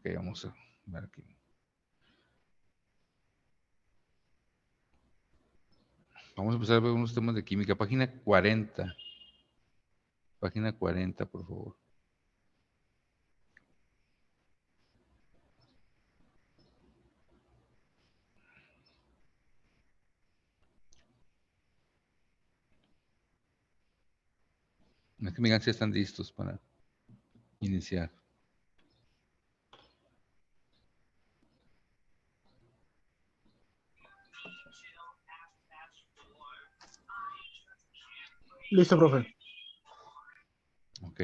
Ok, vamos a ver aquí. Vamos a empezar a ver unos temas de química. Página 40. Página 40, por favor. Es que me digan si están listos para iniciar. Listo, profe. Ok.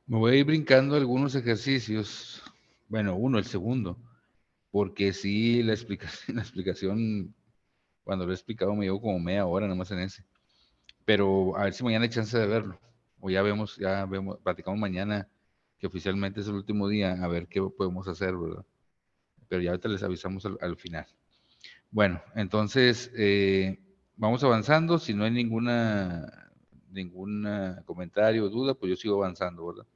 Me voy a ir brincando algunos ejercicios. Bueno, uno, el segundo. Porque sí, la explicación, la explicación, cuando lo he explicado me llevo como media hora nomás en ese. Pero a ver si mañana hay chance de verlo. O ya vemos, platicamos mañana que oficialmente es el último día, a ver qué podemos hacer, ¿verdad? Pero ya ahorita les avisamos al final. Bueno, entonces vamos avanzando. Si no hay ningún comentario o duda, pues yo sigo avanzando, ¿verdad?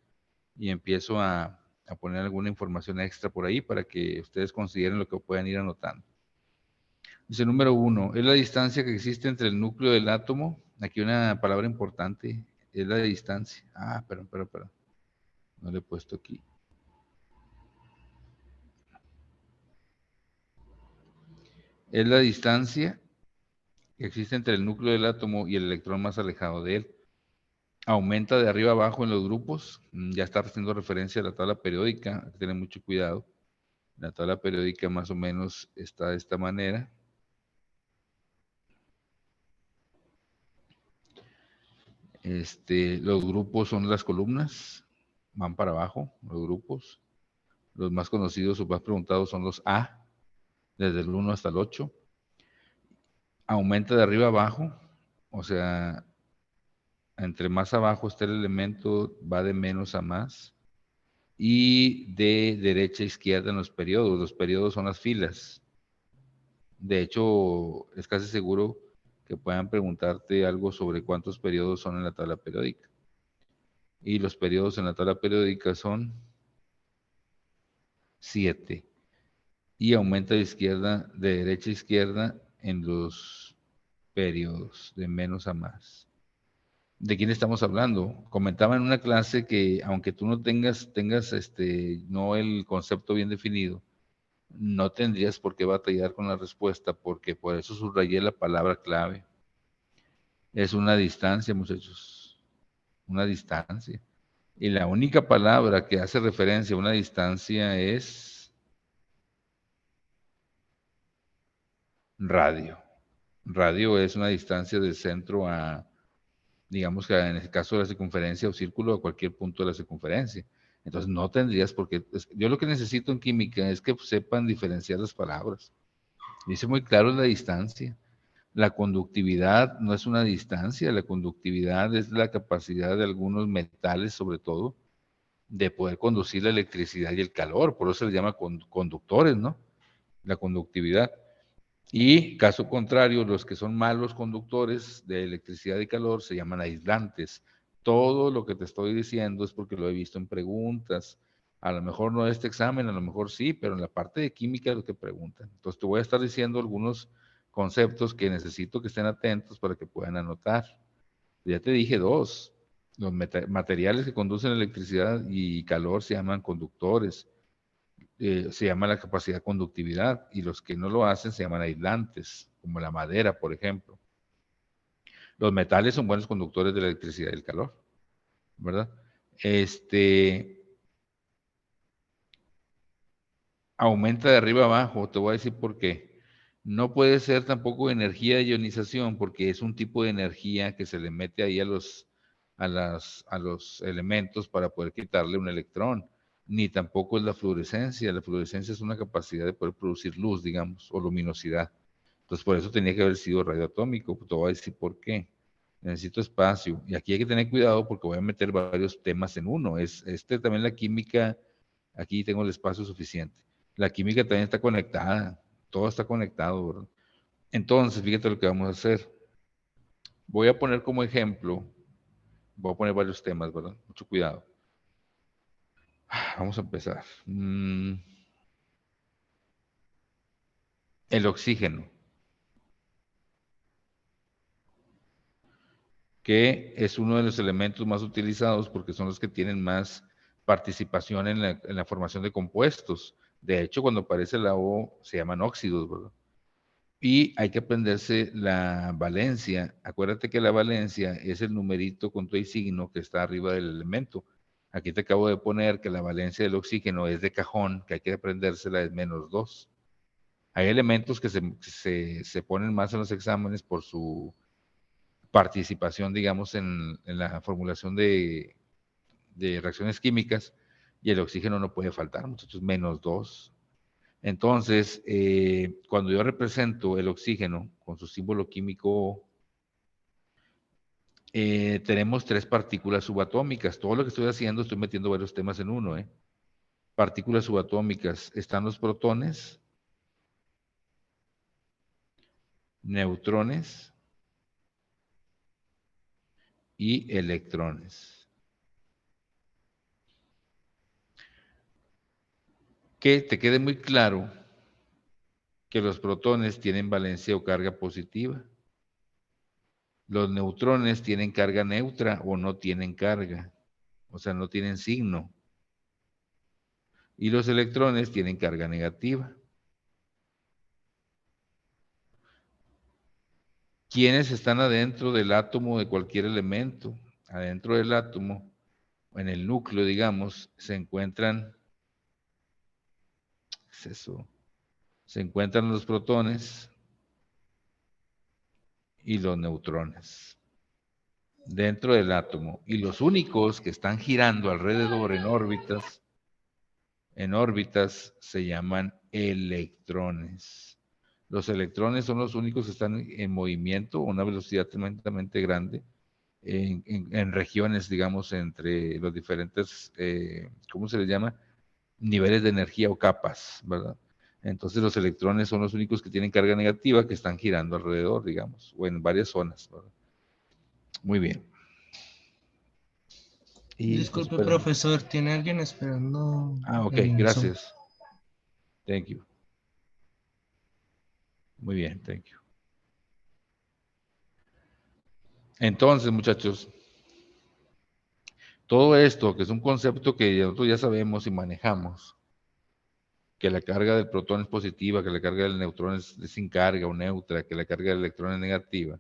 Y empiezo a poner alguna información extra por ahí para que ustedes consideren lo que puedan ir anotando. Dice número 1, es la distancia que existe entre el núcleo del átomo. Aquí una palabra importante, es la distancia. Ah, perdón. No le he puesto aquí. Es la distancia que existe entre el núcleo del átomo y el electrón más alejado de él. Aumenta de arriba abajo en los grupos. Ya está haciendo referencia a la tabla periódica. Hay que tener mucho cuidado. La tabla periódica más o menos está de esta manera. Los grupos son las columnas, van para abajo, los grupos. Los más conocidos o más preguntados son los A, desde el 1 hasta el 8. Aumenta de arriba abajo, o sea, entre más abajo está el elemento, va de menos a más. Y de derecha a izquierda en los periodos. Los periodos son las filas. De hecho, es casi seguro que puedan preguntarte algo sobre cuántos periodos son en la tabla periódica. Y los periodos en la tabla periódica son 7. Y aumenta de derecha a izquierda en los periodos, de menos a más. ¿De quién estamos hablando? Comentaba en una clase que aunque tú no tengas no el concepto bien definido, no tendrías por qué batallar con la respuesta, porque por eso subrayé la palabra clave. Es una distancia, muchachos, una distancia. Y la única palabra que hace referencia a una distancia es radio. Radio es una distancia del centro a, digamos que en el caso de la circunferencia o círculo, a cualquier punto de la circunferencia. Entonces no tendrías por qué. Yo lo que necesito en química es que sepan diferenciar las palabras. Dice muy claro la distancia. La conductividad no es una distancia, la conductividad es la capacidad de algunos metales, sobre todo, de poder conducir la electricidad y el calor. Por eso se les llama conductores, ¿no? La conductividad. Y caso contrario, los que son malos conductores de electricidad y calor se llaman aislantes. Todo lo que te estoy diciendo es porque lo he visto en preguntas. A lo mejor no de este examen, a lo mejor sí, pero en la parte de química es lo que preguntan. Entonces te voy a estar diciendo algunos conceptos que necesito que estén atentos para que puedan anotar. Ya te dije dos. Los materiales que conducen electricidad y calor se llaman conductores. Se llama la capacidad conductividad, y los que no lo hacen se llaman aislantes, como la madera, por ejemplo. Los metales son buenos conductores de la electricidad y el calor, ¿verdad? Aumenta de arriba abajo, te voy a decir por qué. No puede ser tampoco energía de ionización, porque es un tipo de energía que se le mete ahí a los elementos para poder quitarle un electrón. Ni tampoco es la fluorescencia. La fluorescencia es una capacidad de poder producir luz, digamos, o luminosidad. Entonces, por eso tenía que haber sido radioatómico. Te voy a decir por qué. Necesito espacio. Y aquí hay que tener cuidado porque voy a meter varios temas en uno. También la química, aquí tengo el espacio suficiente. La química también está conectada. Todo está conectado, ¿verdad? Entonces, fíjate lo que vamos a hacer. Voy a poner como ejemplo, voy a poner varios temas, ¿verdad? Mucho cuidado. Vamos a empezar. El oxígeno, que es uno de los elementos más utilizados porque son los que tienen más participación en la formación de compuestos. De hecho, cuando aparece la O, se llaman óxidos, ¿verdad? Y hay que aprenderse la valencia. Acuérdate que la valencia es el numerito con tu signo que está arriba del elemento. Aquí te acabo de poner que la valencia del oxígeno es de cajón, que hay que aprendérsela, es -2. Hay elementos que se ponen más en los exámenes por su participación, digamos, en la formulación de reacciones químicas, y el oxígeno no puede faltar, muchachos, -2. Entonces, cuando yo represento el oxígeno con su símbolo químico, tenemos 3 partículas subatómicas. Todo lo que estoy haciendo, estoy metiendo varios temas en uno. Partículas subatómicas, están los protones, neutrones y electrones. Que te quede muy claro que los protones tienen valencia o carga positiva. Los neutrones tienen carga neutra o no tienen carga, o sea, no tienen signo. Y los electrones tienen carga negativa. ¿Quiénes están adentro del átomo de cualquier elemento? Adentro del átomo, en el núcleo, digamos, se encuentran, ¿qué es eso? Se encuentran los protones y los neutrones dentro del átomo. Y los únicos que están girando alrededor en órbitas se llaman electrones. Los electrones son los únicos que están en movimiento a una velocidad tremendamente grande en regiones, digamos, entre los diferentes, ¿cómo se les llama? Niveles de energía o capas, ¿verdad? Entonces los electrones son los únicos que tienen carga negativa que están girando alrededor, digamos, o en varias zonas, ¿verdad? Muy bien. Y pues, Disculpe, profesor, ¿tiene alguien esperando ok, en Zoom? gracias. Thank you. Muy bien, thank you. Entonces, muchachos, todo esto, que es un concepto que nosotros ya sabemos y manejamos, que la carga del protón es positiva, que la carga del neutrón es sin carga o neutra, que la carga del electrón es negativa,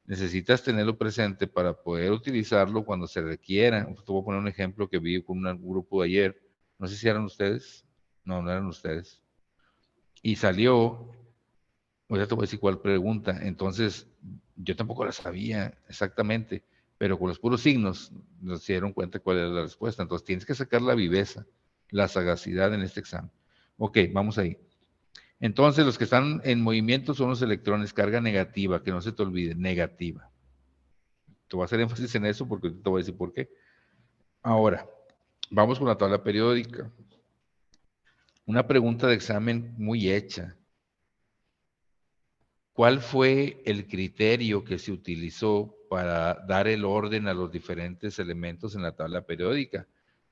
necesitas tenerlo presente para poder utilizarlo cuando se requiera. Te voy a poner un ejemplo que vi con un grupo de ayer. No sé si eran ustedes. No, no eran ustedes. Y salió, ahorita te voy a decir cuál pregunta. Entonces, yo tampoco la sabía exactamente, pero con los puros signos nos dieron cuenta cuál era la respuesta. Entonces, tienes que sacar la viveza, la sagacidad en este examen. Ok, vamos ahí. Entonces, los que están en movimiento son los electrones, carga negativa, que no se te olvide, negativa. Te voy a hacer énfasis en eso porque te voy a decir por qué. Ahora, vamos con la tabla periódica. Una pregunta de examen muy hecha. ¿Cuál fue el criterio que se utilizó para dar el orden a los diferentes elementos en la tabla periódica?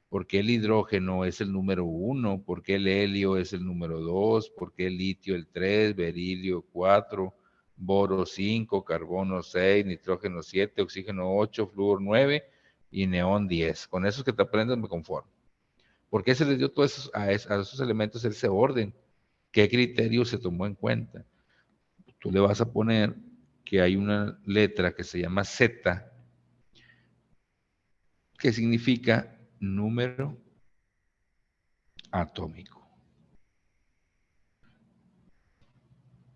¿Por qué el hidrógeno es el número 1? ¿Por qué el helio es el número 2? ¿Por qué el litio el 3? Berilio 4, boro 5, carbono 6, nitrógeno 7, oxígeno 8, flúor 9 y neón 10. Con esos que te aprendes me conformo. ¿Por qué se les dio a esos elementos ese orden? ¿Qué criterio se tomó en cuenta? Tú le vas a poner que hay una letra que se llama Z, que significa número atómico,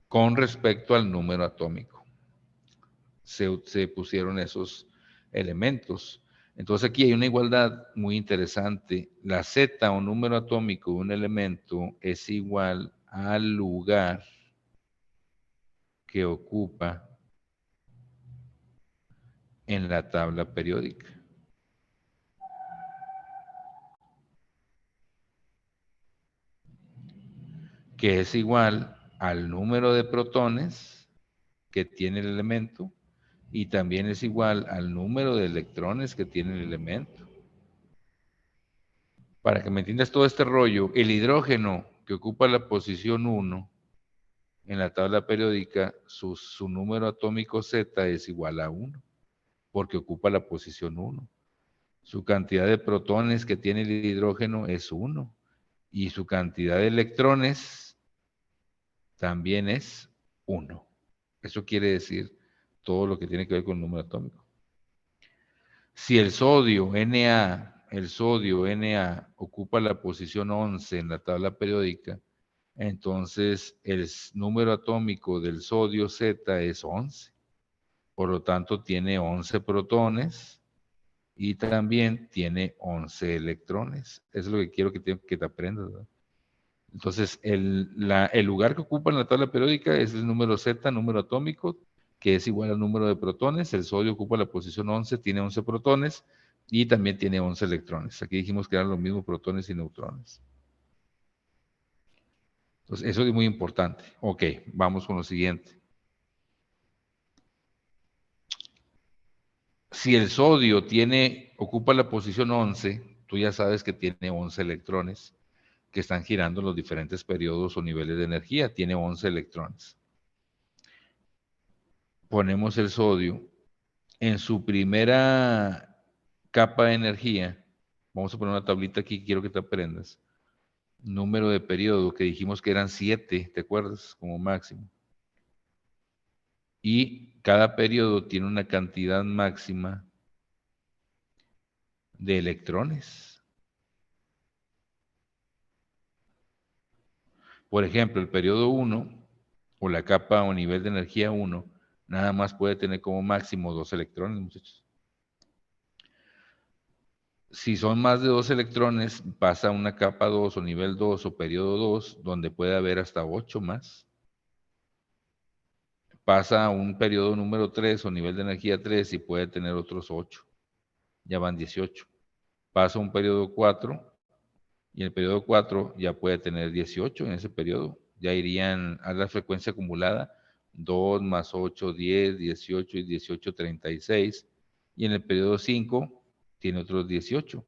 con respecto al número atómico. Se pusieron esos elementos. Entonces aquí hay una igualdad muy interesante. La Z o número atómico de un elemento es igual al lugar que ocupa en la tabla periódica. Que es igual al número de protones que tiene el elemento y también es igual al número de electrones que tiene el elemento. Para que me entiendas todo este rollo, el hidrógeno que ocupa la posición 1 en la tabla periódica, su número atómico Z es igual a 1, porque ocupa la posición 1. Su cantidad de protones que tiene el hidrógeno es 1, y su cantidad de electrones también es 1. Eso quiere decir todo lo que tiene que ver con el número atómico. Si el sodio Na ocupa la posición 11 en la tabla periódica, entonces el número atómico del sodio Z es 11. Por lo tanto, tiene 11 protones y también tiene 11 electrones. Eso es lo que quiero que te aprendas, ¿verdad? Entonces, el lugar que ocupa en la tabla periódica es el número Z, número atómico, que es igual al número de protones. El sodio ocupa la posición 11, tiene 11 protones y también tiene 11 electrones. Aquí dijimos que eran los mismos protones y neutrones. Entonces, eso es muy importante. Ok, vamos con lo siguiente. Si el sodio ocupa la posición 11, tú ya sabes que tiene 11 electrones que están girando en los diferentes periodos o niveles de energía. Tiene 11 electrones. Ponemos el sodio en su primera capa de energía. Vamos a poner una tablita aquí, quiero que te aprendas. Número de periodo, que dijimos que eran 7, ¿te acuerdas? Como máximo. Y cada periodo tiene una cantidad máxima de electrones. Por ejemplo, el periodo 1, o la capa o nivel de energía 1, nada más puede tener como máximo 2 electrones, muchachos. Si son más de 2 electrones, pasa a una capa 2 o nivel 2 o periodo 2, donde puede haber hasta 8 más. Pasa a un periodo número 3 o nivel de energía 3 y puede tener otros 8. Ya van 18. Pasa a un periodo 4 y el periodo 4 ya puede tener 18 en ese periodo. Ya irían a la frecuencia acumulada 2 más 8, 10, 18 y 18, 36. Y en el periodo 5 tiene otros 18.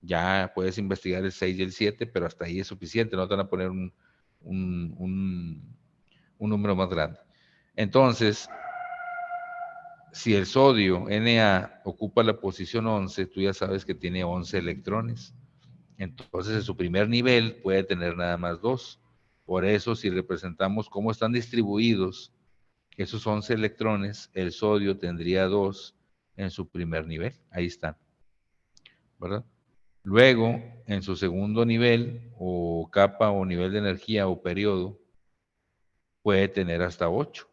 Ya puedes investigar el 6 y el 7, pero hasta ahí es suficiente, no te van a poner un número más grande. Entonces, si el sodio Na ocupa la posición 11, tú ya sabes que tiene 11 electrones. Entonces, en su primer nivel puede tener nada más 2. Por eso, si representamos cómo están distribuidos esos 11 electrones, el sodio tendría 2 en su primer nivel. Ahí están, ¿verdad? Luego, en su segundo nivel, o capa o nivel de energía o periodo, puede tener hasta 8.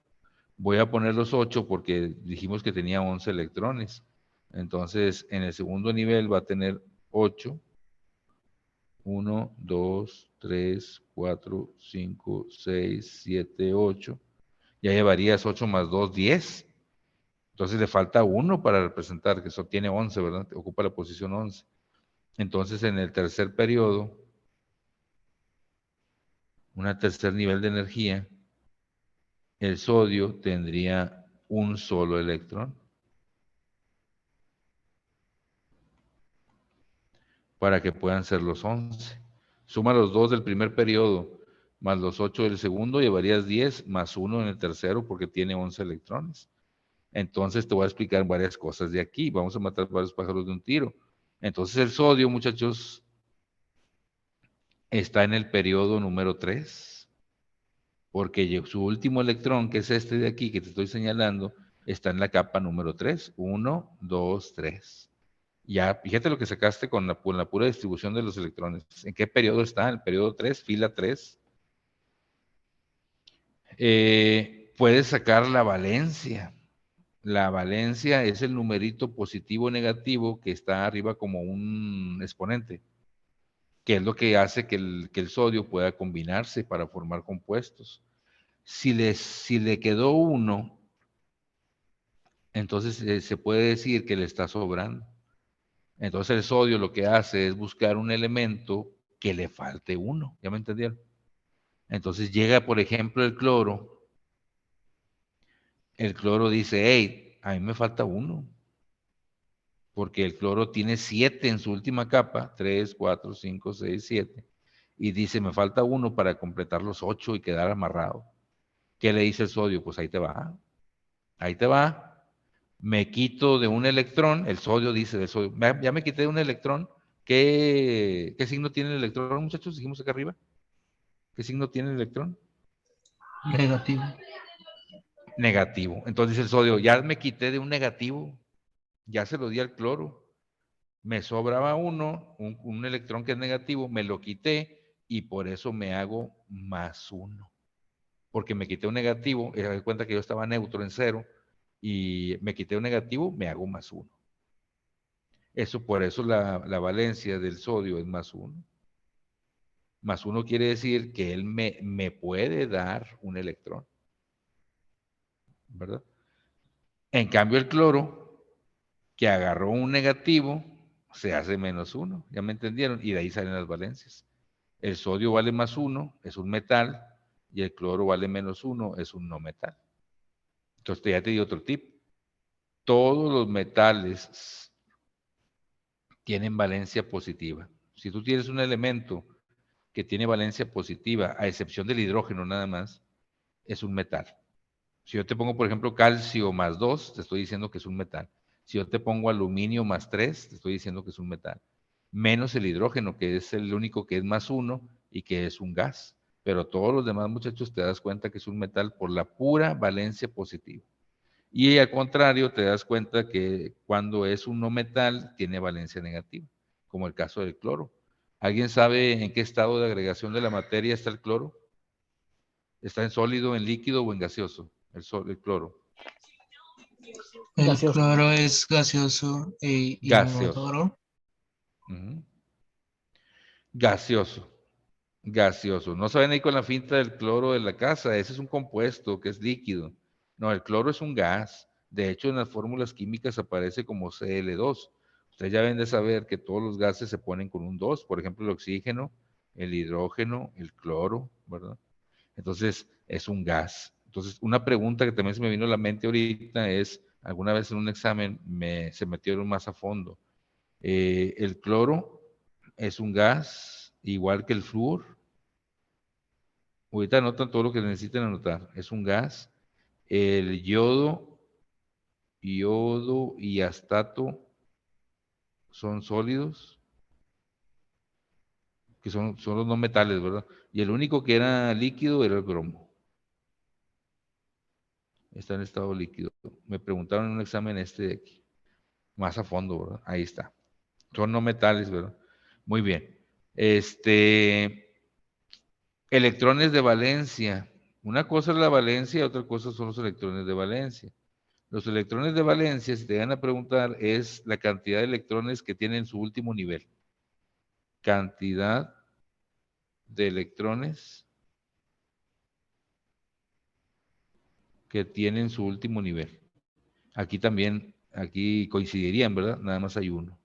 Voy a poner los 8 porque dijimos que tenía 11 electrones. Entonces, en el segundo nivel va a tener 8. 1, 2, 3, 4, 5, 6, 7, 8. Ya llevarías 8 más 2, 10. Entonces le falta 1 para representar, que eso tiene 11, ¿verdad? Ocupa la posición 11. Entonces, en el tercer periodo, un tercer nivel de energía, el sodio tendría un solo electrón. Para que puedan ser los 11. Suma los 2 del primer periodo más los 8 del segundo, llevarías 10 más 1 en el tercero porque tiene 11 electrones. Entonces te voy a explicar varias cosas de aquí. Vamos a matar varios pájaros de un tiro. Entonces el sodio, muchachos, está en el periodo número 3, porque su último electrón, que es este de aquí que te estoy señalando, está en la capa número 3. 1, 2, 3. Ya, fíjate lo que sacaste con la pura distribución de los electrones. ¿En qué periodo está? En el periodo 3, fila 3. Puedes sacar la valencia. La valencia es el numerito positivo o negativo que está arriba como un exponente, que es lo que hace que el sodio pueda combinarse para formar compuestos. Si le quedó 1, entonces se puede decir que le está sobrando. Entonces el sodio lo que hace es buscar un elemento que le falte 1. ¿Ya me entendieron? Entonces llega, por ejemplo, el cloro. El cloro dice, hey, a mí me falta 1. Porque el cloro tiene 7 en su última capa, 3, 4, 5, 6, 7. Y dice, me falta 1 para completar los 8 y quedar amarrado. ¿Qué le dice el sodio? Pues ahí te va. Ahí te va. Me quito de un electrón. El sodio dice del sodio, ya me quité de un electrón. ¿Qué signo tiene el electrón, muchachos? Dijimos acá arriba. ¿Qué signo tiene el electrón? Negativo. Negativo. Entonces el sodio, ya me quité de un negativo. Ya se lo di al cloro. Me sobraba 1, un electrón que es negativo, me lo quité y por eso me hago +1. Porque me quité un negativo, y me cuenta que yo estaba neutro en 0 y me quité un negativo, me hago +1. Eso, por eso la valencia del sodio es +1. +1 quiere decir que él me puede dar un electrón, ¿verdad? En cambio el cloro, que agarró un negativo, se hace -1. ¿Ya me entendieron? Y de ahí salen las valencias. El sodio vale +1, es un metal, y el cloro vale -1, es un no metal. Entonces ya te di otro tip. Todos los metales tienen valencia positiva. Si tú tienes un elemento que tiene valencia positiva, a excepción del hidrógeno nada más, es un metal. Si yo te pongo, por ejemplo, calcio +2, te estoy diciendo que es un metal. Si yo te pongo aluminio +3, te estoy diciendo que es un metal. Menos el hidrógeno, que es el único que es +1 y que es un gas. Pero todos los demás, muchachos, te das cuenta que es un metal por la pura valencia positiva. Y al contrario, te das cuenta que cuando es un no metal, tiene valencia negativa, como el caso del cloro. ¿Alguien sabe en qué estado de agregación de la materia está el cloro? ¿Está en sólido, en líquido o en gaseoso? El cloro. El Gaseoso. cloro es gaseoso e Gaseoso. inodoro. Ujú. Gaseoso. Gaseoso. No se ven ahí con la finta del cloro de la casa. Ese es un compuesto que es líquido. No, el cloro es un gas. De hecho, en las fórmulas químicas aparece como Cl2. Ustedes ya deben de saber que todos los gases se ponen con un 2. Por ejemplo, el oxígeno, el hidrógeno, el cloro, ¿verdad? Entonces, es un gas. Entonces, una pregunta que también se me vino a la mente ahorita es, alguna vez en un examen se metieron más a fondo. El cloro es un gas igual que el flúor. Ahorita anotan todo lo que necesiten anotar. Es un gas. El yodo y astato son sólidos, que son los no metales, ¿verdad? Y el único que era líquido era el bromo. Está en estado líquido. Me preguntaron en un examen de aquí. Más a fondo, ¿verdad? Ahí está. Son no metales, ¿verdad? Muy bien. Electrones de valencia. Una cosa es la valencia, otra cosa son los electrones de valencia. Los electrones de valencia, si te van a preguntar, es la cantidad de electrones que tienen su último nivel. Cantidad de electrones que tienen su último nivel. Aquí también, aquí coincidirían, ¿verdad? Nada más hay uno,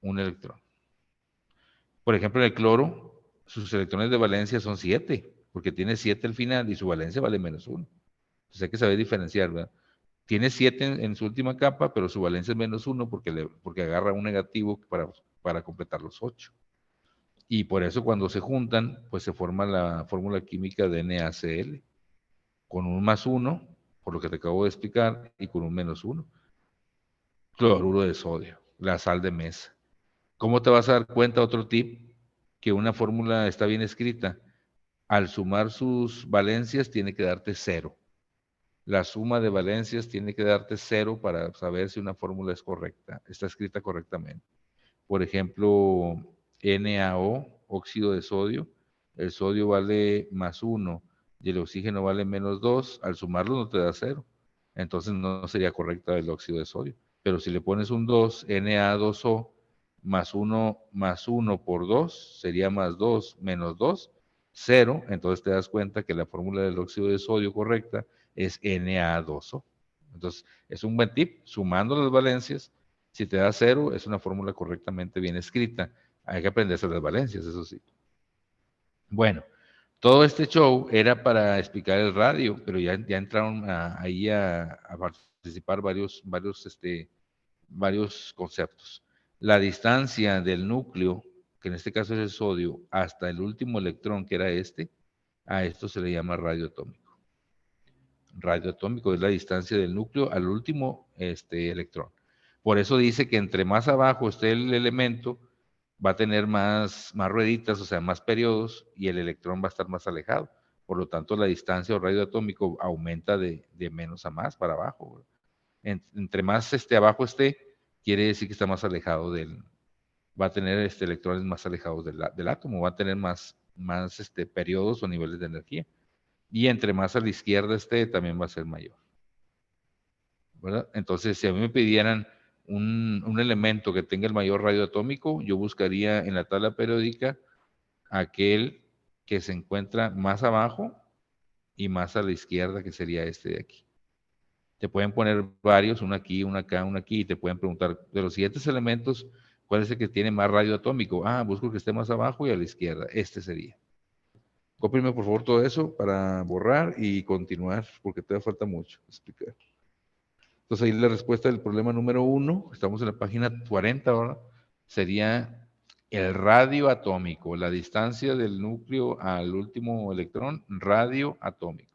un electrón. Por ejemplo, en el cloro, sus electrones de valencia son 7, porque tiene 7 al final y su valencia vale -1. Entonces hay que saber diferenciar, ¿verdad? Tiene 7 en su última capa, pero su valencia es -1 porque agarra un negativo para completar los 8. Y por eso cuando se juntan, pues se forma la fórmula química de NaCl, con un +1, por lo que te acabo de explicar, y con un -1. Cloruro de sodio, la sal de mesa. ¿Cómo te vas a dar cuenta, otro tip, que una fórmula está bien escrita? Al sumar sus valencias tiene que darte 0. La suma de valencias tiene que darte 0 para saber si una fórmula es correcta, está escrita correctamente. Por ejemplo, NaO, óxido de sodio, el sodio vale +1 y el oxígeno vale -2, al sumarlo no te da 0. Entonces no sería correcta el óxido de sodio. Pero si le pones un 2, Na2O, +1 por 2, sería +2 menos 2, cero, entonces te das cuenta que la fórmula del óxido de sodio correcta es Na2O. Entonces, es un buen tip, sumando las valencias, si te da cero, es una fórmula correctamente bien escrita. Hay que aprenderse las valencias, eso sí. Bueno, todo este show era para explicar el radio, pero ya entraron ahí a participar varios conceptos. La distancia del núcleo, que en este caso es el sodio, hasta el último electrón, que era este, a esto se le llama radio atómico. Radio atómico es la distancia del núcleo al último electrón. Por eso dice que entre más abajo esté el elemento, va a tener más rueditas, o sea, más periodos, y el electrón va a estar más alejado. Por lo tanto, la distancia o radio atómico aumenta de menos a más para abajo. Entre más abajo esté, quiere decir que está más alejado va a tener electrones más alejados del átomo, va a tener más periodos o niveles de energía. Y entre más a la izquierda esté, también va a ser mayor. ¿Verdad? Entonces, si a mí me pidieran un elemento que tenga el mayor radio atómico, yo buscaría en la tabla periódica aquel que se encuentra más abajo y más a la izquierda, que sería este de aquí. Te pueden poner varios, uno aquí, uno acá, uno aquí, y te pueden preguntar, de los siguientes elementos, ¿cuál es el que tiene más radio atómico? Ah, busco el que esté más abajo y a la izquierda. Este sería. Cópiame por favor todo eso para borrar y continuar, porque todavía falta mucho explicar. Entonces ahí la respuesta del problema número 1, estamos en la página 40 ahora, sería el radio atómico, la distancia del núcleo al último electrón, radio atómico.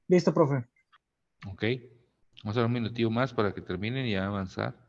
Listo, profe. Ok. Vamos a dar un minutillo más para que terminen y ya avanzar.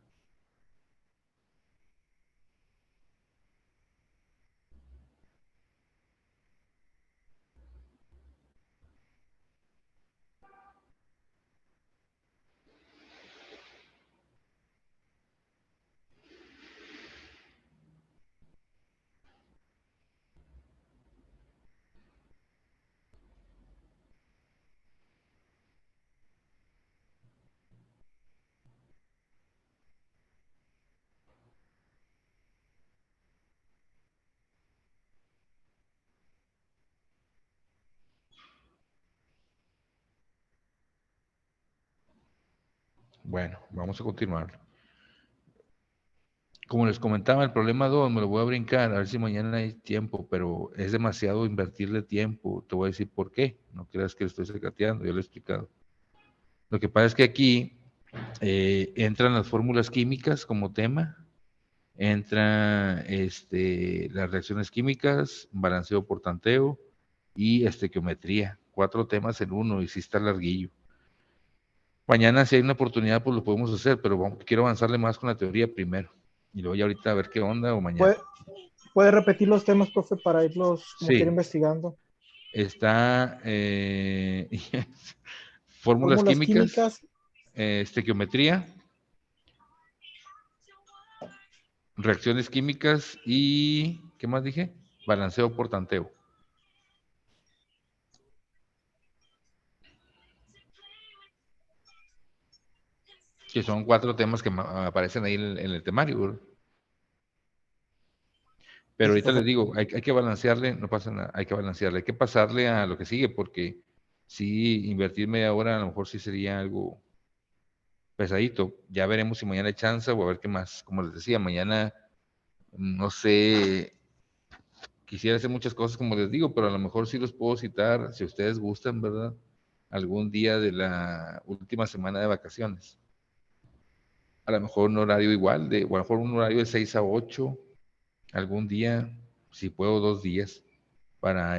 Bueno, vamos a continuar. Como les comentaba, el problema 2 me lo voy a brincar, a ver si mañana hay tiempo, pero es demasiado invertirle tiempo. Te voy a decir por qué. No creas que le estoy sacateando, ya lo he explicado. Lo que pasa es que aquí entran las fórmulas químicas como tema, entra las reacciones químicas, balanceo por tanteo y estequiometría. 4 temas en uno y sí está larguillo. Mañana si hay una oportunidad pues lo podemos hacer, pero quiero avanzarle más con la teoría primero. Y luego ya ahorita a ver qué onda o mañana. ¿Puede repetir los temas, profe, para irlos como quiera Sí, investigando? está fórmulas Fórmulas químicas, químicas, estequiometría, reacciones químicas y, ¿qué más dije? Balanceo por tanteo. Que son 4 temas que aparecen ahí en el temario, ¿verdad? Pero listo, ahorita les profe. digo, hay que balancearle, no pasa nada, hay que balancearle, hay que pasarle a lo que sigue, porque si invertir media hora a lo mejor sí sería algo pesadito. Ya veremos si mañana hay chance o a ver qué más. Como les decía, mañana, no sé, quisiera hacer muchas cosas como les digo, pero a lo mejor sí los puedo citar, si ustedes gustan, ¿verdad? Algún día de la última semana de vacaciones. A lo mejor un horario igual, o a lo mejor un horario de 6 a 8, algún día, si puedo 2 días, para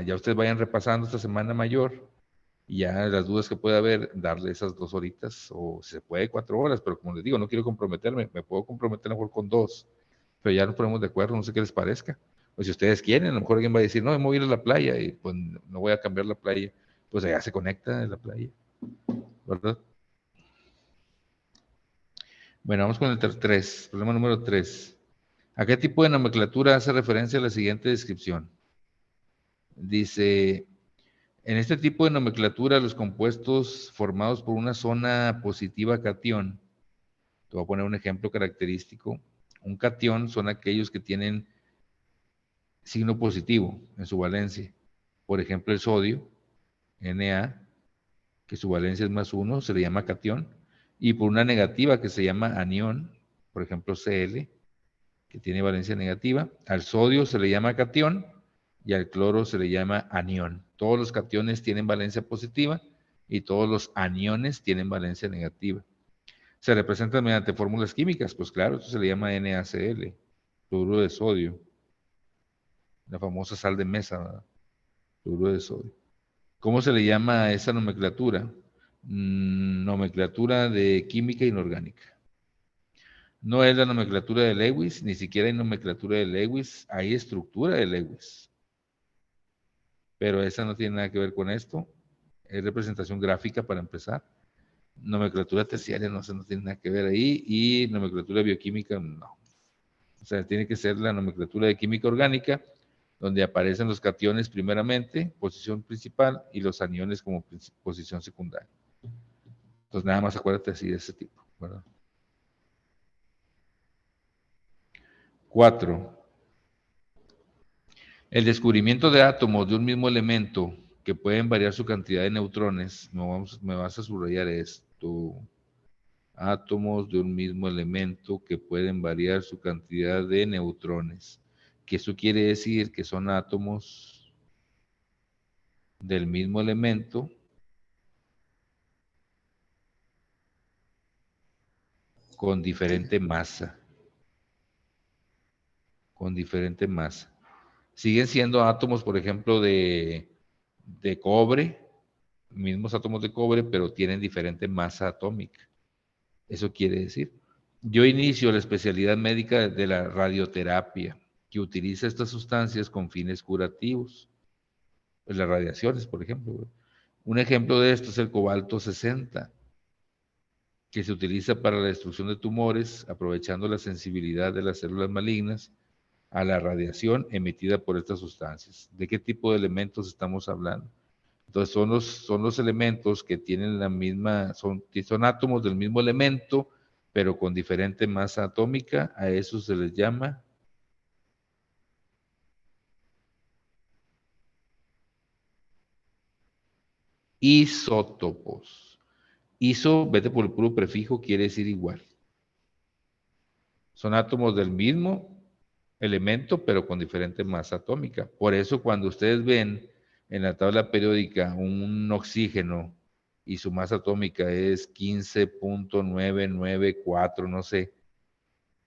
ya ustedes vayan repasando esta semana mayor y ya las dudas que pueda haber, darle esas 2 horitas, o si se puede 4 horas, pero como les digo, no quiero comprometerme, me puedo comprometer a lo mejor con 2, pero ya nos ponemos de acuerdo, no sé qué les parezca. O si ustedes quieren, a lo mejor alguien va a decir, no, me voy a ir a la playa y pues no voy a cambiar la playa, pues allá se conecta en la playa, ¿verdad? Bueno, vamos con el 3, problema número 3. ¿A qué tipo de nomenclatura hace referencia la siguiente descripción? Dice, en este tipo de nomenclatura, los compuestos formados por una zona positiva catión, te voy a poner un ejemplo característico, un catión son aquellos que tienen signo positivo en su valencia. Por ejemplo, el sodio, Na, que su valencia es +1, se le llama catión, y por una negativa que se llama anión, por ejemplo, Cl, que tiene valencia negativa, al sodio se le llama catión y al cloro se le llama anión. Todos los cationes tienen valencia positiva y todos los aniones tienen valencia negativa. Se representan mediante fórmulas químicas, pues claro, esto se le llama NaCl, cloruro de sodio, la famosa sal de mesa, ¿verdad? Cloruro de sodio. ¿Cómo se le llama a esa nomenclatura? Nomenclatura de química inorgánica. No es la nomenclatura de Lewis, ni siquiera hay nomenclatura de Lewis, hay estructura de Lewis. Pero esa no tiene nada que ver con esto. Es representación gráfica para empezar. Nomenclatura terciaria no, no tiene nada que ver ahí. Y nomenclatura bioquímica no. O sea, tiene que ser la nomenclatura de química orgánica, donde aparecen los cationes primeramente, posición principal, y los aniones como posición secundaria. Entonces nada más acuérdate así de ese tipo, ¿verdad? 4. El descubrimiento de átomos de un mismo elemento que pueden variar su cantidad de neutrones, me vas a subrayar esto, átomos de un mismo elemento que pueden variar su cantidad de neutrones, que eso quiere decir que son átomos del mismo elemento con diferente masa, con diferente masa. Siguen siendo átomos, por ejemplo, de cobre, mismos átomos de cobre, pero tienen diferente masa atómica. Eso quiere decir. Yo inicio la especialidad médica de la radioterapia, que utiliza estas sustancias con fines curativos. Pues las radiaciones, por ejemplo. Un ejemplo de esto es el cobalto 60, que se utiliza para la destrucción de tumores, aprovechando la sensibilidad de las células malignas a la radiación emitida por estas sustancias. ¿De qué tipo de elementos estamos hablando? Entonces son los elementos que tienen la misma, son átomos del mismo elemento, pero con diferente masa atómica. A eso se les llama isótopos. Iso, vete por el puro prefijo, quiere decir igual. Son átomos del mismo elemento, pero con diferente masa atómica. Por eso cuando ustedes ven en la tabla periódica un oxígeno y su masa atómica es 15.994, no sé,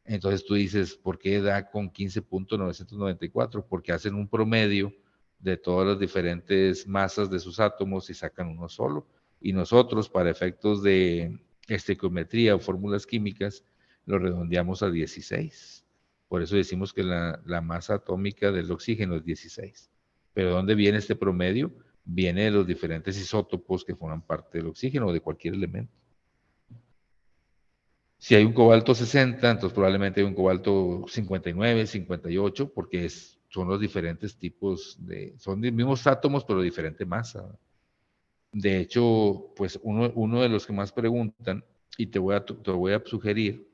entonces tú dices, ¿por qué da con 15.994? Porque hacen un promedio de todas las diferentes masas de sus átomos y sacan uno solo. Y nosotros, para efectos de estequiometría o fórmulas químicas, lo redondeamos a 16. Por eso decimos que la masa atómica del oxígeno es 16. Pero ¿dónde viene este promedio? Viene de los diferentes isótopos que forman parte del oxígeno o de cualquier elemento. Si hay un cobalto 60, entonces probablemente hay un cobalto 59, 58, porque son los diferentes tipos son los mismos átomos, pero de diferente masa. De hecho, pues uno de los que más preguntan, y te voy a sugerir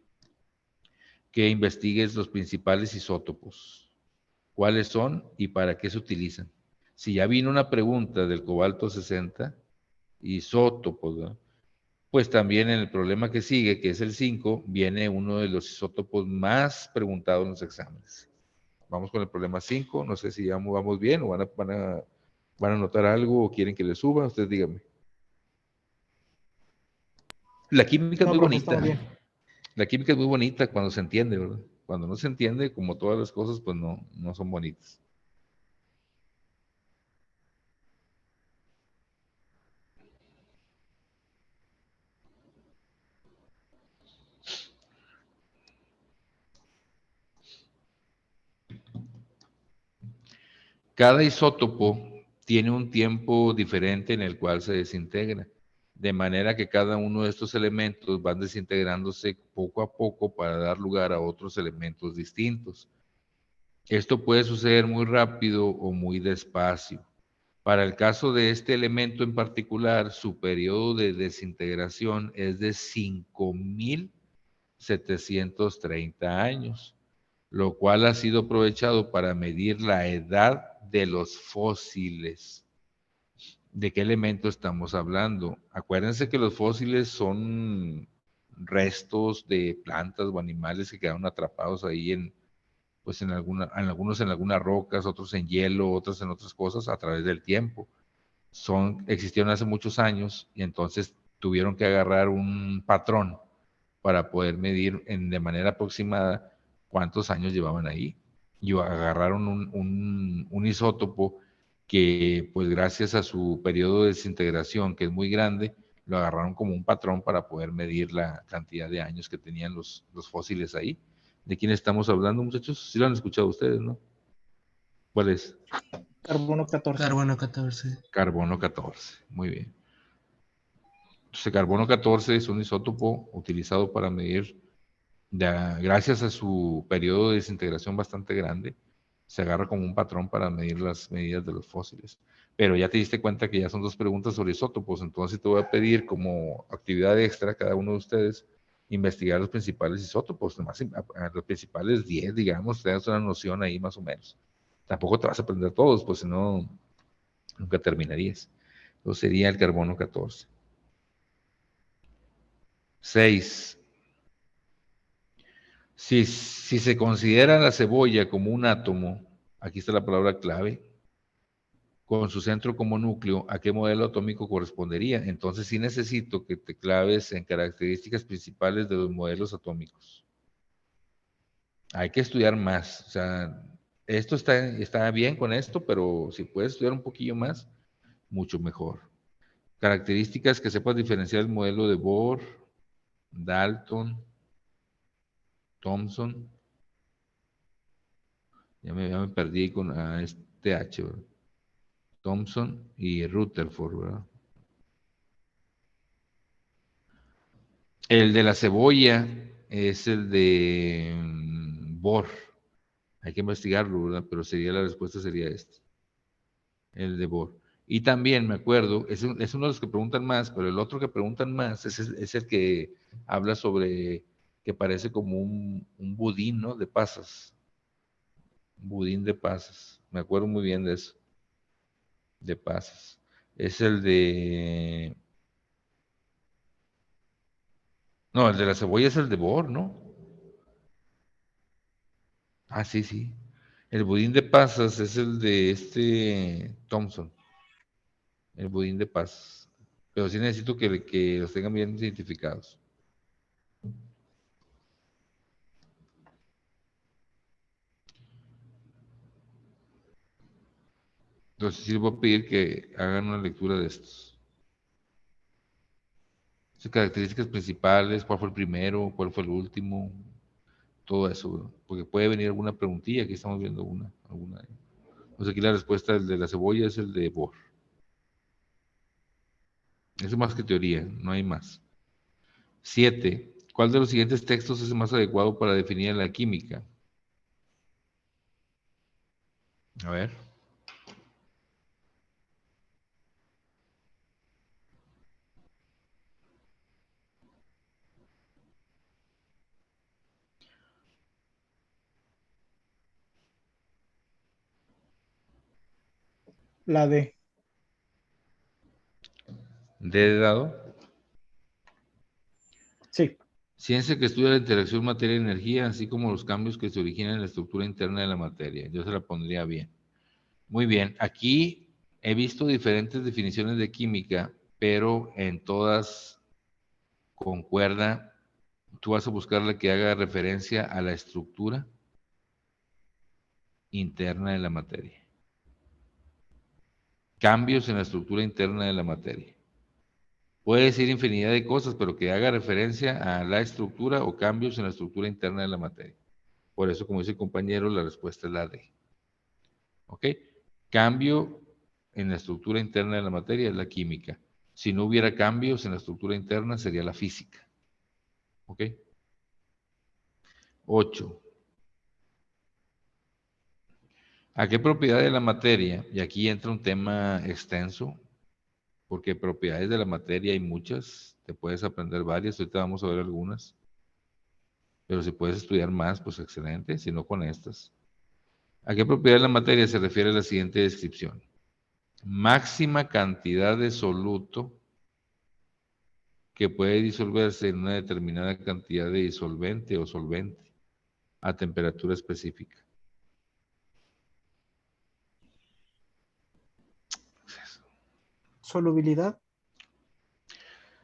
que investigues los principales isótopos. ¿Cuáles son y para qué se utilizan? Si ya vino una pregunta del cobalto 60, isótopos, ¿no? Pues también en el problema que sigue, que es el 5, viene uno de los isótopos más preguntados en los exámenes. Vamos con el problema 5, no sé si ya vamos bien o van a notar algo o quieren que le suba, ustedes díganme. La química es No, muy profe, bonita. estamos bien. La química es muy bonita cuando se entiende, ¿verdad? Cuando no se entiende, como todas las cosas, pues no son bonitas. Cada isótopo tiene un tiempo diferente en el cual se desintegra, de manera que cada uno de estos elementos van desintegrándose poco a poco para dar lugar a otros elementos distintos. Esto puede suceder muy rápido o muy despacio. Para el caso de este elemento en particular, su periodo de desintegración es de 5.730 años, lo cual ha sido aprovechado para medir la edad de los fósiles. ¿De qué elemento estamos hablando? Acuérdense que los fósiles son restos de plantas o animales que quedaron atrapados ahí pues algunos en algunas rocas, otros en hielo, otros en otras cosas a través del tiempo. Existieron hace muchos años y entonces tuvieron que agarrar un patrón para poder medir de manera aproximada cuántos años llevaban ahí. Y agarraron un isótopo que, pues gracias a su periodo de desintegración, que es muy grande, lo agarraron como un patrón para poder medir la cantidad de años que tenían los fósiles ahí. ¿De quién estamos hablando, muchachos? Sí lo han escuchado ustedes, ¿no? ¿Cuál es? Carbono 14. Carbono 14. Carbono 14. Muy bien. Entonces, carbono 14 es un isótopo utilizado para medir, gracias a su periodo de desintegración bastante grande, se agarra como un patrón para medir las medidas de los fósiles. Pero ya te diste cuenta que ya son dos preguntas sobre isótopos, entonces te voy a pedir como actividad extra a cada uno de ustedes investigar los principales isótopos, nomás a los principales 10, digamos, te das una noción ahí más o menos. Tampoco te vas a aprender todos, pues si no, nunca terminarías. Entonces sería el carbono 14. 6. Si se considera la cebolla como un átomo, aquí está la palabra clave, con su centro como núcleo, ¿a qué modelo atómico correspondería? Entonces sí necesito que te claves en características principales de los modelos atómicos. Hay que estudiar más. O sea, esto está bien con esto, pero si puedes estudiar un poquillo más, mucho mejor. Características que sepas diferenciar el modelo de Bohr, Dalton, Thomson. Ya me perdí con este H, ¿verdad? Thomson y Rutherford, ¿verdad? El de la cebolla es el de Bohr. Hay que investigarlo, ¿verdad? Pero la respuesta sería este, el de Bohr. Y también me acuerdo, es uno de los que preguntan más, pero el otro que preguntan más es el que habla sobre que parece como un budín, ¿no? De pasas. Un budín de pasas. Me acuerdo muy bien de eso. De pasas. Es el de... No, el de la cebolla es el de Bohr, ¿no? Ah, sí, sí. El budín de pasas es el de este Thompson. El budín de pasas. Pero sí necesito que los tengan bien identificados. Entonces sí les voy a pedir que hagan una lectura de estos. Sus características principales, cuál fue el primero, cuál fue el último, todo eso, ¿no? Porque puede venir alguna preguntilla, aquí estamos viendo alguna. Pues aquí la respuesta del de la cebolla es el de Bohr. Eso es más que teoría, no hay más. 7. ¿Cuál de los siguientes textos es el más adecuado para definir la química? A ver. La D. D de dado. Sí. Ciencia que estudia la interacción materia-energía, así como los cambios que se originan en la estructura interna de la materia. Yo se la pondría bien. Muy bien. Aquí he visto diferentes definiciones de química, pero en todas concuerda. Tú vas a buscar la que haga referencia a la estructura interna de la materia. Cambios en la estructura interna de la materia. Puede decir infinidad de cosas, pero que haga referencia a la estructura o cambios en la estructura interna de la materia. Por eso, como dice el compañero, la respuesta es la D. ¿Ok? Cambio en la estructura interna de la materia es la química. Si no hubiera cambios en la estructura interna, sería la física. ¿Ok? 8. ¿A qué propiedad de la materia? Y aquí entra un tema extenso, porque propiedades de la materia hay muchas, te puedes aprender varias, ahorita vamos a ver algunas, pero si puedes estudiar más, pues excelente, si no con estas. ¿A qué propiedad de la materia se refiere la siguiente descripción? Máxima cantidad de soluto que puede disolverse en una determinada cantidad de disolvente o solvente a temperatura específica. Solubilidad.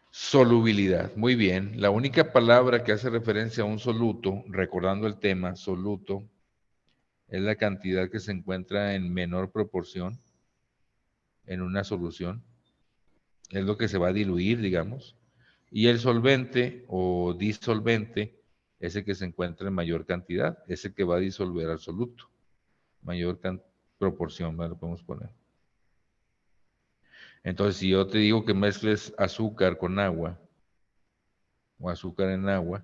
Solubilidad, muy bien. La única palabra que hace referencia a un soluto, recordando el tema, soluto, es la cantidad que se encuentra en menor proporción en una solución. Es lo que se va a diluir, digamos. Y el solvente o disolvente es el que se encuentra en mayor cantidad, es el que va a disolver al soluto. Mayor proporción, ¿vale? Lo podemos poner. Entonces, si yo te digo que mezcles azúcar con agua o azúcar en agua,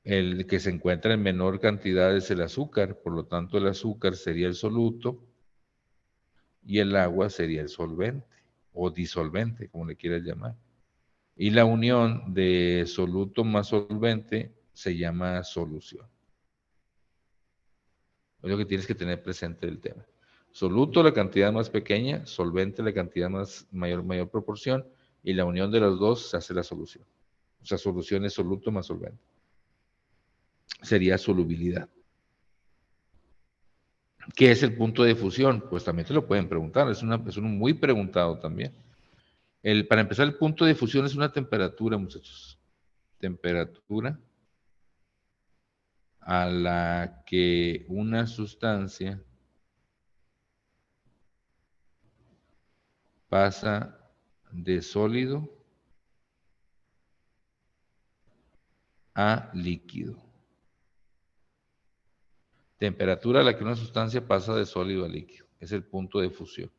el que se encuentra en menor cantidad es el azúcar, por lo tanto el azúcar sería el soluto y el agua sería el solvente o disolvente, como le quieras llamar. Y la unión de soluto más solvente se llama solución. Es lo que tienes que tener presente del tema. Soluto la cantidad más pequeña, solvente la cantidad mayor proporción, y la unión de los dos se hace la solución. O sea, solución es soluto más solvente. Sería solubilidad. ¿Qué es el punto de fusión? Pues también te lo pueden preguntar, es uno muy preguntado también. Para empezar, el punto de fusión es una temperatura, muchachos. Temperatura a la que una sustancia pasa de sólido a líquido. Temperatura a la que una sustancia pasa de sólido a líquido. Es el punto de fusión.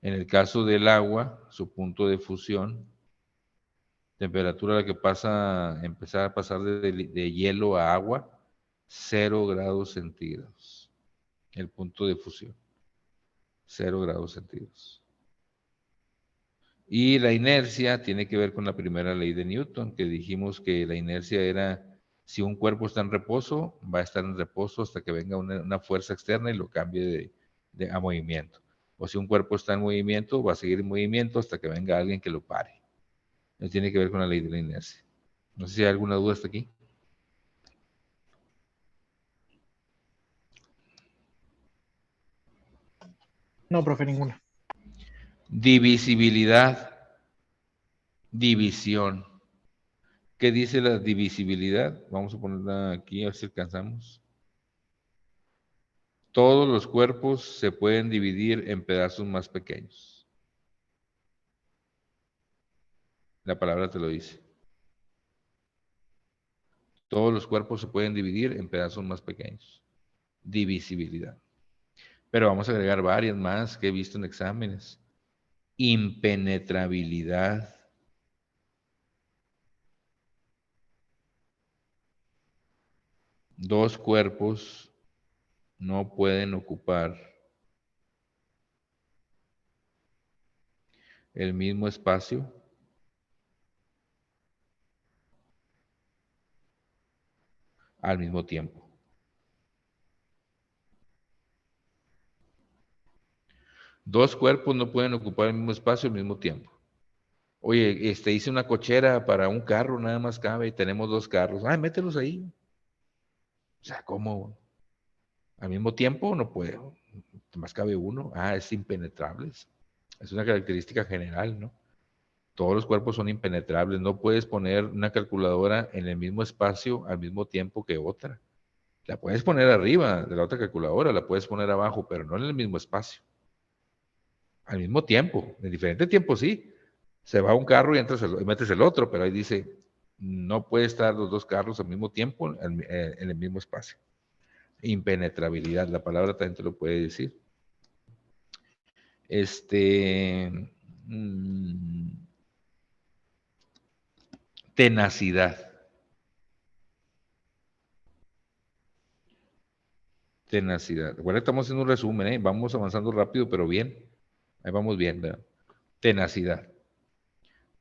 En el caso del agua, su punto de fusión, temperatura a la que empezar a pasar de hielo a agua, 0 grados centígrados. El punto de fusión, 0 grados centígrados. Y la inercia tiene que ver con la primera ley de Newton, que dijimos que la inercia era, si un cuerpo está en reposo, va a estar en reposo hasta que venga una fuerza externa y lo cambie a movimiento. O si un cuerpo está en movimiento, va a seguir en movimiento hasta que venga alguien que lo pare. Eso tiene que ver con la ley de la inercia. No sé si hay alguna duda hasta aquí. No, profe, ninguna. Divisibilidad. División. ¿Qué dice la divisibilidad? Vamos a ponerla aquí, a ver si alcanzamos. Todos los cuerpos se pueden dividir en pedazos más pequeños. La palabra te lo dice. Todos los cuerpos se pueden dividir en pedazos más pequeños. Divisibilidad. Pero vamos a agregar varias más que he visto en exámenes. Impenetrabilidad. Dos cuerpos no pueden ocupar el mismo espacio al mismo tiempo. Dos cuerpos no pueden ocupar el mismo espacio al mismo tiempo. Oye, hice una cochera para un carro, nada más cabe, y tenemos dos carros. Ay, mételos ahí. O sea, ¿cómo? Al mismo tiempo no puede. Más cabe uno. Ah, es impenetrable. Es una característica general, ¿no? Todos los cuerpos son impenetrables. No puedes poner una calculadora en el mismo espacio al mismo tiempo que otra. La puedes poner arriba de la otra calculadora, la puedes poner abajo, pero no en el mismo espacio. Al mismo tiempo, en diferente tiempo sí. Se va un carro y metes el otro, pero ahí dice, no puede estar los dos carros al mismo tiempo en el mismo espacio. Impenetrabilidad, la palabra también te lo puede decir. Mm, tenacidad. Tenacidad. Bueno, estamos haciendo un resumen, ¿eh? Vamos avanzando rápido, pero bien. Ahí vamos bien, ¿verdad? Tenacidad.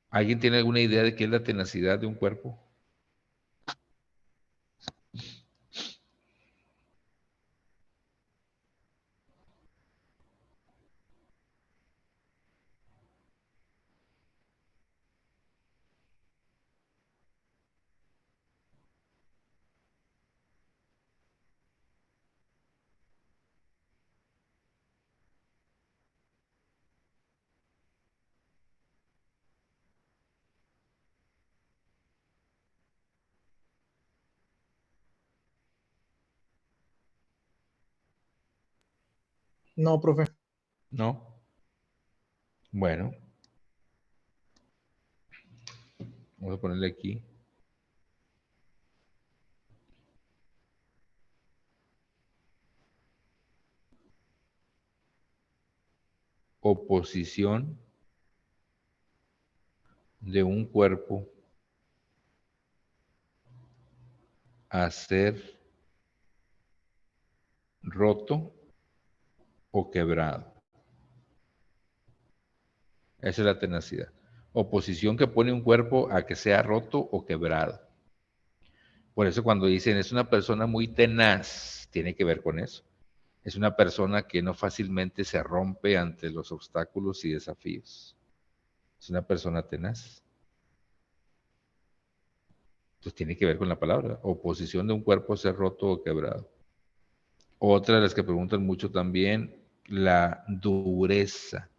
¿Alguien tiene alguna idea de qué es la tenacidad de un cuerpo? No, profe. ¿No? Bueno, vamos a ponerle aquí. Oposición de un cuerpo a ser roto o quebrado. Esa es la tenacidad. Oposición que pone un cuerpo a que sea roto o quebrado. Por eso cuando dicen es una persona muy tenaz, tiene que ver con eso. Es una persona que no fácilmente se rompe ante los obstáculos y desafíos. Es una persona tenaz. Entonces tiene que ver con la palabra. Oposición de un cuerpo a ser roto o quebrado. Otra de las que preguntan mucho también, la dureza.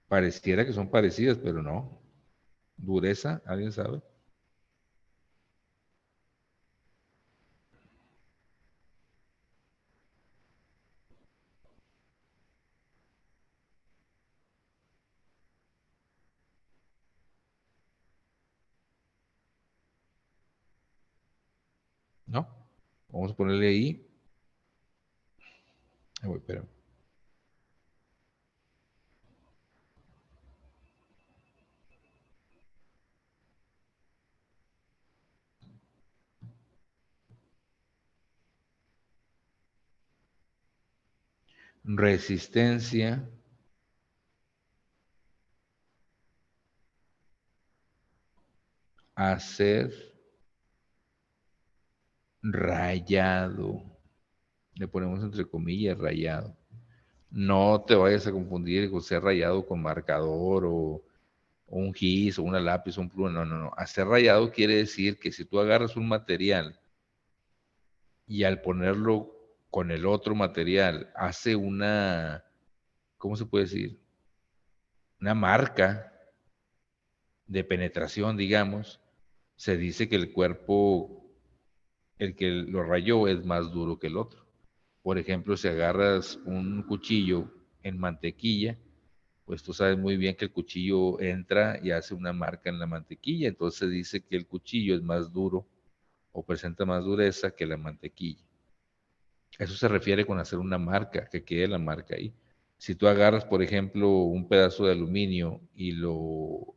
Pareciera que son parecidas, pero no. Dureza, ¿alguien sabe? ¿no? Vamos a ponerle ahí. Ahí voy, espérame. Resistencia a ser rayado. Le ponemos entre comillas rayado. No te vayas a confundir con ser rayado con marcador o un gis o una lápiz o un pluma. No, no, no. Hacer rayado quiere decir que si tú agarras un material y al ponerlo con el otro material hace una, ¿cómo se puede decir? Una marca de penetración, digamos, se dice que el cuerpo, el que lo rayó, es más duro que el otro. Por ejemplo, si agarras un cuchillo en mantequilla, pues tú sabes muy bien que el cuchillo entra y hace una marca en la mantequilla, entonces se dice que el cuchillo es más duro o presenta más dureza que la mantequilla. Eso se refiere con hacer una marca, que quede la marca ahí. Si tú agarras, por ejemplo, un pedazo de aluminio y lo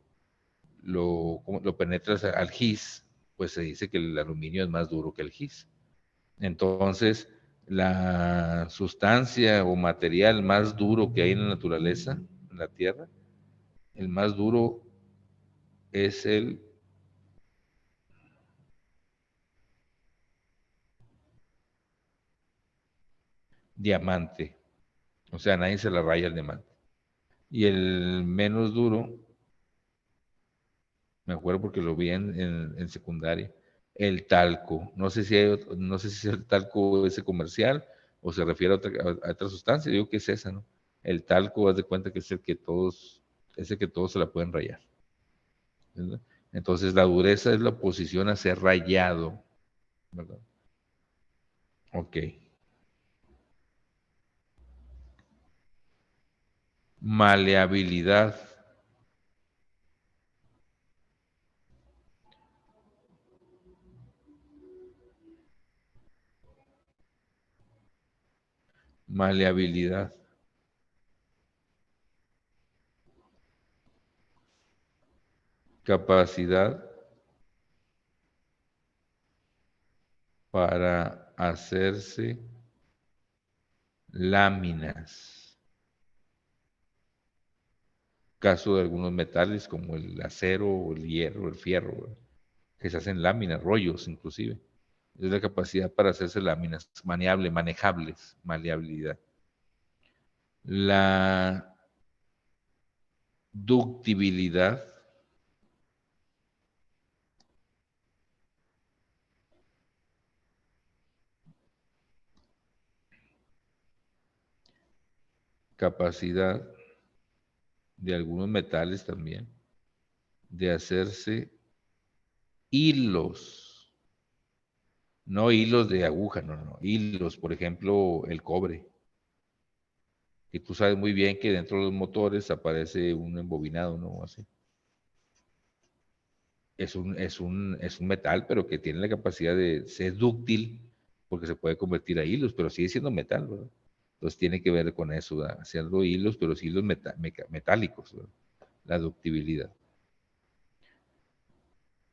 penetras al gis, pues se dice que el aluminio es más duro que el gis. Entonces, la sustancia o material más duro que hay en la naturaleza, en la Tierra, el más duro es el diamante. O sea, nadie se la raya el diamante. Y el menos duro, me acuerdo porque lo vi en secundaria, el talco. No sé si no sé si es el talco ese comercial o se refiere a otra sustancia. Digo que es esa, ¿no? El talco, haz de cuenta que es el que todos se la pueden rayar. ¿Verdad? Entonces la dureza es la oposición a ser rayado, ¿verdad? Ok. Maleabilidad. Maleabilidad. Capacidad para hacerse láminas. Caso de algunos metales como el acero, o el hierro, el fierro, ¿verdad? Que se hacen láminas, rollos inclusive. Es la capacidad para hacerse láminas, maneables, manejables, maleabilidad. La ductibilidad, capacidad de algunos metales también, de hacerse hilos, no hilos de aguja, no, no, hilos, por ejemplo, el cobre. Y tú sabes muy bien que dentro de los motores aparece un embobinado, ¿no? Así. Es un metal, pero que tiene la capacidad de ser dúctil, porque se puede convertir a hilos, pero sigue siendo metal, ¿verdad? Entonces tiene que ver con eso, ¿verdad? Haciendo hilos, pero sí hilos metálicos, ¿verdad? La ductibilidad.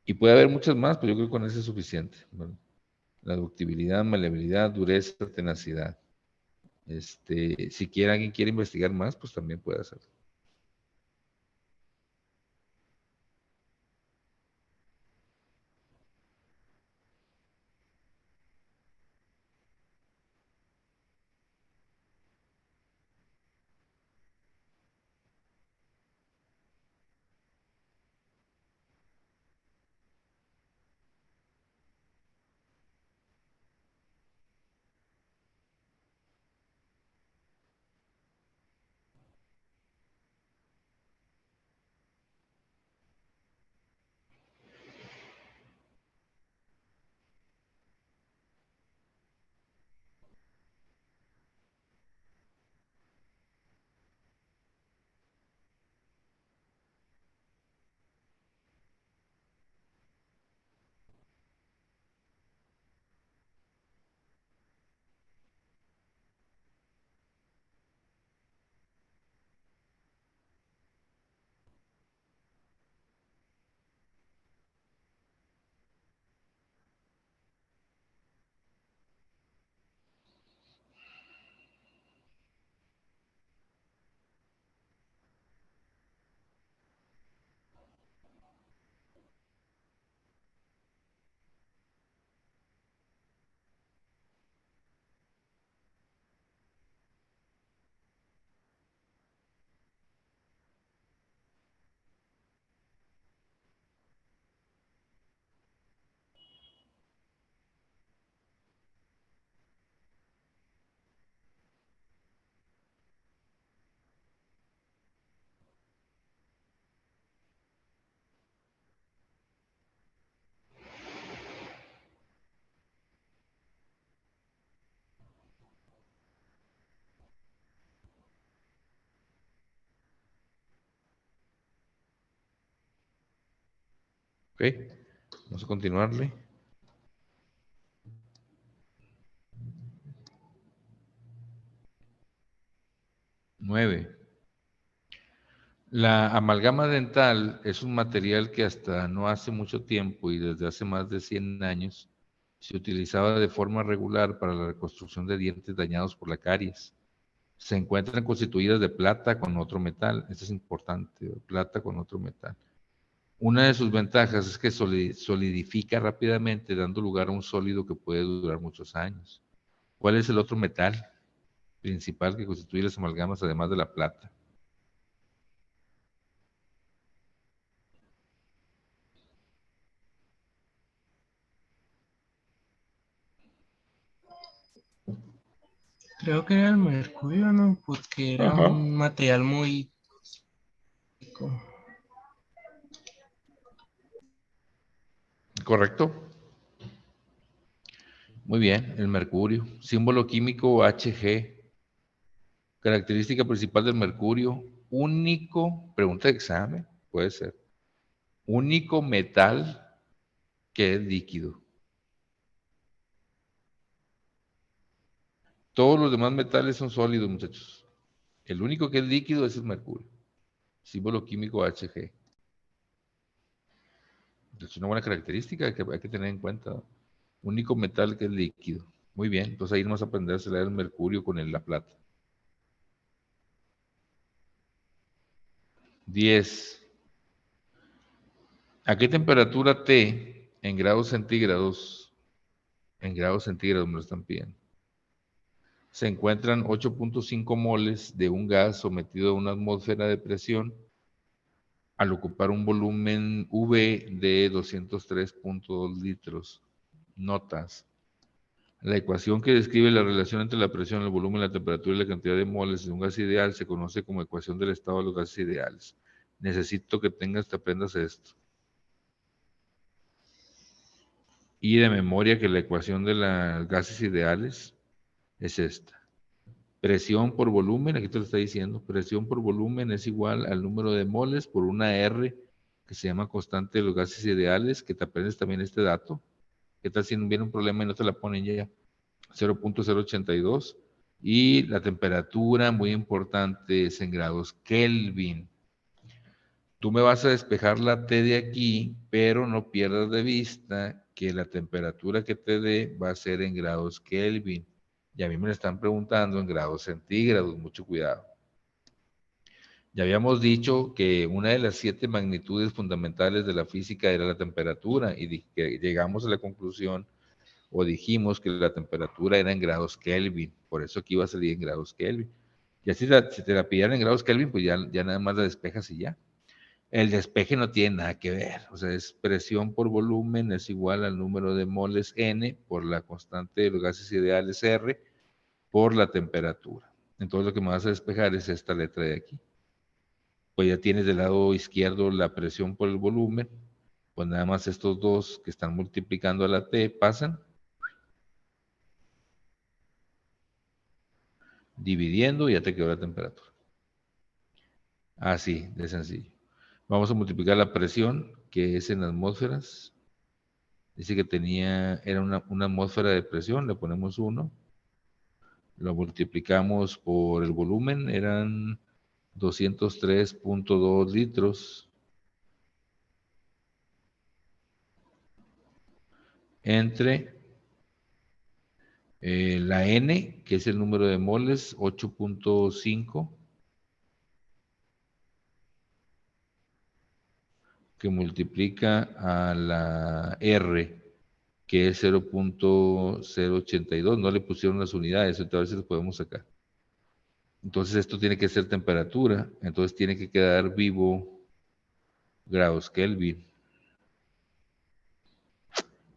Y puede haber muchas más, pero yo creo que con eso es suficiente, ¿verdad? La ductibilidad, maleabilidad, dureza, tenacidad. Si alguien quiere investigar más, pues también puede hacerlo. Ok, vamos a continuarle. Nueve. La amalgama dental es un material que hasta no hace mucho tiempo y desde hace más de 100 años se utilizaba de forma regular para la reconstrucción de dientes dañados por la caries. Se encuentran constituidas de plata con otro metal. Esto es importante, plata con otro metal. Una de sus ventajas es que solidifica rápidamente, dando lugar a un sólido que puede durar muchos años. ¿Cuál es el otro metal principal que constituye las amalgamas, además de la plata? Creo que era el mercurio, ¿no? Porque era Ajá. un material muy... ¿Correcto? Muy bien, el mercurio. Símbolo químico Hg. Característica principal del mercurio. Único, pregunta de examen, puede ser. Único metal que es líquido. Todos los demás metales son sólidos, muchachos. El único que es líquido es el mercurio. Símbolo químico Hg. Es una buena característica que hay que tener en cuenta. Único metal que es líquido. Muy bien, entonces ahí vamos a aprender a acelerar el mercurio con la plata. 10. ¿A qué temperatura T en grados centígrados me lo están pidiendo? Se encuentran 8.5 moles de un gas sometido a una atmósfera de presión al ocupar un volumen V de 203.2 litros. Notas. La ecuación que describe la relación entre la presión, el volumen, la temperatura y la cantidad de moles de un gas ideal se conoce como ecuación del estado de los gases ideales. Necesito que te aprendas esto. Y de memoria que la ecuación de los gases ideales es esta. Presión por volumen, aquí te lo está diciendo, presión por volumen es igual al número de moles por una R que se llama constante de los gases ideales, que te aprendes también este dato. ¿Qué tal si viene un problema y no te la ponen ya? 0.082. Y la temperatura, muy importante, es en grados Kelvin. Tú me vas a despejar la T de aquí, pero no pierdas de vista que la temperatura que te dé va a ser en grados Kelvin. Y a mí me lo están preguntando en grados centígrados, mucho cuidado. Ya habíamos dicho que una de las 7 magnitudes fundamentales de la física era la temperatura y que llegamos a la conclusión o dijimos que la temperatura era en grados Kelvin, por eso aquí iba a salir en grados Kelvin. Y así si te la pidieran en grados Kelvin, pues ya nada más la despejas y ya. El despeje no tiene nada que ver, o sea, es presión por volumen es igual al número de moles N por la constante de los gases ideales R por la temperatura. Entonces lo que me vas a despejar es esta letra de aquí. Pues ya tienes del lado izquierdo la presión por el volumen, pues nada más estos dos que están multiplicando a la T pasan, dividiendo y ya te quedó la temperatura. Así, de sencillo. Vamos a multiplicar la presión, que es en atmósferas. Dice que era una atmósfera de presión, le ponemos 1. Lo multiplicamos por el volumen, eran 203.2 litros. Entre la N, que es el número de moles, 8.5, que multiplica a la R, que es 0.082. No le pusieron las unidades, entonces a ver si lo podemos sacar. Entonces esto tiene que ser temperatura, entonces tiene que quedar vivo grados Kelvin.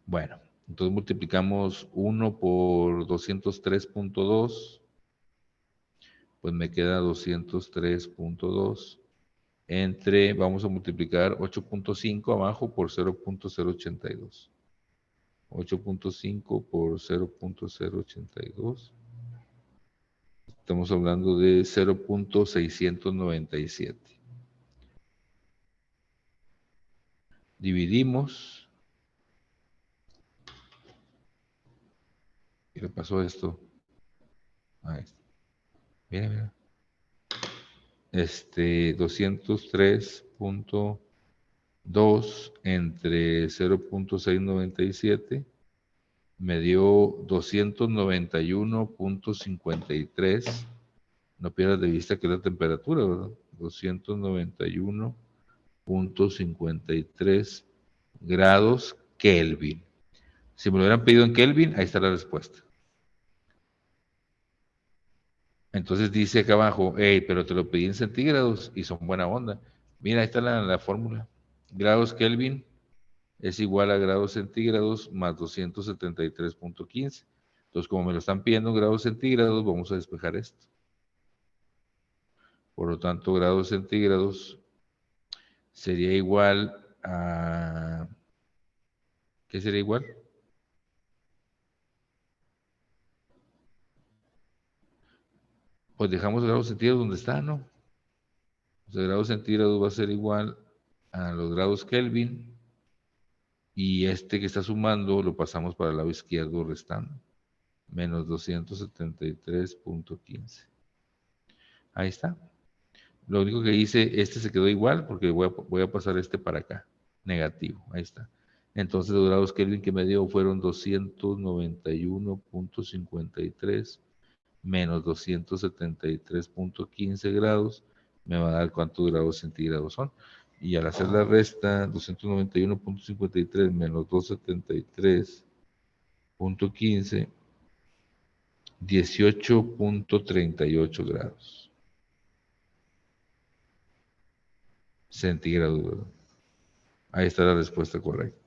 Bueno, entonces multiplicamos 1 por 203.2, pues me queda 203.2. Vamos a multiplicar 8.5 abajo por 0.082. 8.5 por 0.082. Estamos hablando de 0.697. Dividimos. ¿Qué le pasó a esto? Ahí está. Mira, mira. 203.2 entre 0.697 me dio 291.53. No pierdas de vista que es la temperatura, ¿verdad? 291.53 grados Kelvin. Si me lo hubieran pedido en Kelvin, ahí está la respuesta. Entonces dice acá abajo, hey, pero te lo pedí en centígrados y son buena onda. Mira, ahí está la fórmula. Grados Kelvin es igual a grados centígrados más 273.15. Entonces, como me lo están pidiendo en grados centígrados, vamos a despejar esto. Por lo tanto, grados centígrados sería igual a... ¿Qué sería igual? Pues dejamos grados centígrados donde está, ¿no? O sea, grados centígrados va a ser igual a los grados Kelvin y este que está sumando lo pasamos para el lado izquierdo restando. Menos 273.15. Ahí está. Lo único que hice, este se quedó igual porque voy a pasar este para acá. Negativo. Ahí está. Entonces los grados Kelvin que me dio fueron 291.53 menos 273.15 grados. Me va a dar cuántos grados centígrados son. Y al hacer la resta, 291.53 menos 273.15, 18.38 grados centígrados, ¿verdad? Ahí está la respuesta correcta.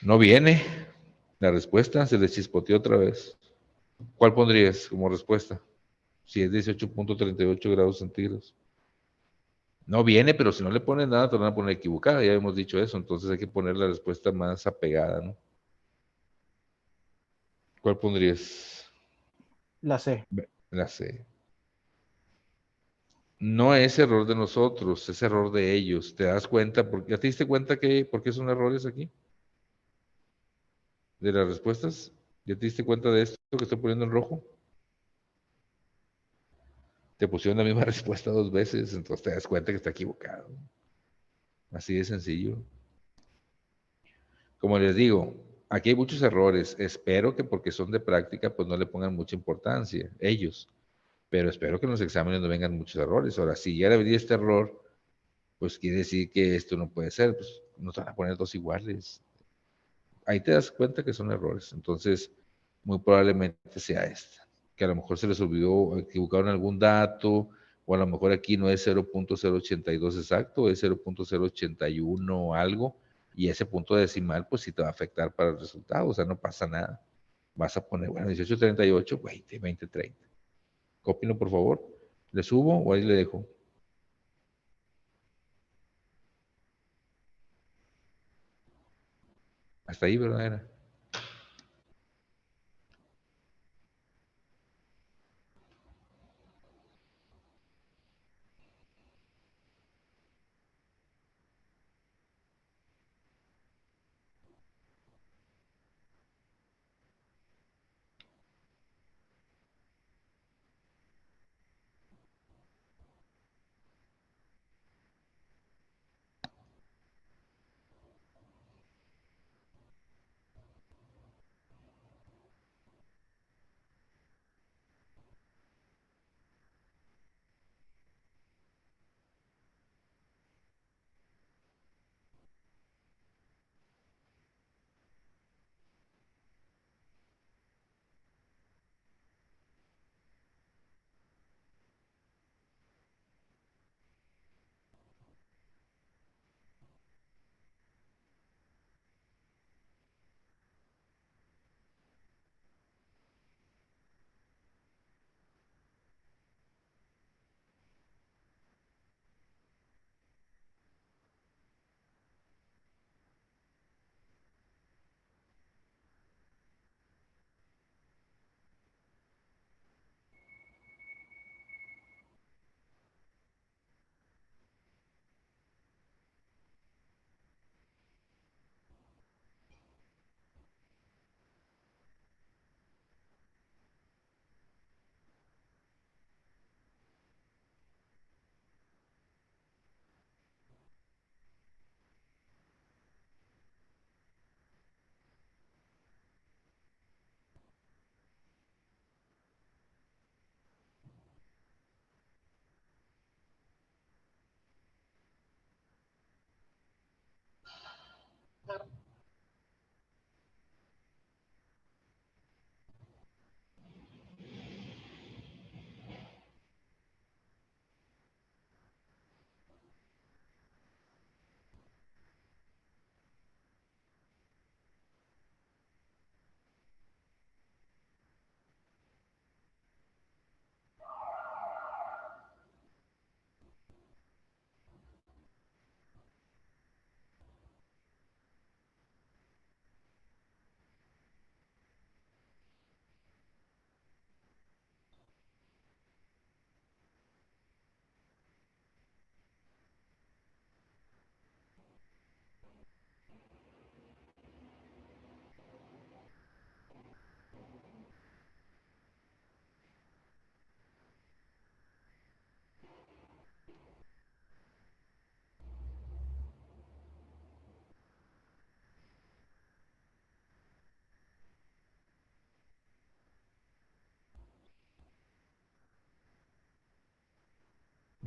No viene la respuesta, se les chispoteó otra vez. ¿Cuál pondrías como respuesta? Si es 18.38 grados centígrados. No viene, pero si no le pones nada, te van a poner equivocada. Ya hemos dicho eso, entonces hay que poner la respuesta más apegada, ¿no? ¿Cuál pondrías? La C. La C. No es error de nosotros, es error de ellos. ¿Te das cuenta? ¿Ya te diste cuenta por qué son errores aquí? De las respuestas. ¿Ya te diste cuenta de esto que estoy poniendo en rojo? Te pusieron la misma respuesta dos veces, entonces te das cuenta que está equivocado. Así de sencillo. Como les digo, aquí hay muchos errores. Espero que porque son de práctica, pues no le pongan mucha importancia, ellos. Pero espero que en los exámenes no vengan muchos errores. Ahora, si ya le venía este error, pues quiere decir que esto no puede ser, pues no te van a poner dos iguales. Ahí te das cuenta que son errores. Entonces, muy probablemente sea esta. Que a lo mejor se les olvidó, equivocaron algún dato, o a lo mejor aquí no es 0.082 exacto, es 0.081 o algo, y ese punto decimal pues sí te va a afectar para el resultado, o sea, no pasa nada. Vas a poner, bueno, 1838, 20, 20, 30. Cópienlo, por favor. ¿Le subo o ahí le dejo? Hasta ahí, ¿verdad? Era.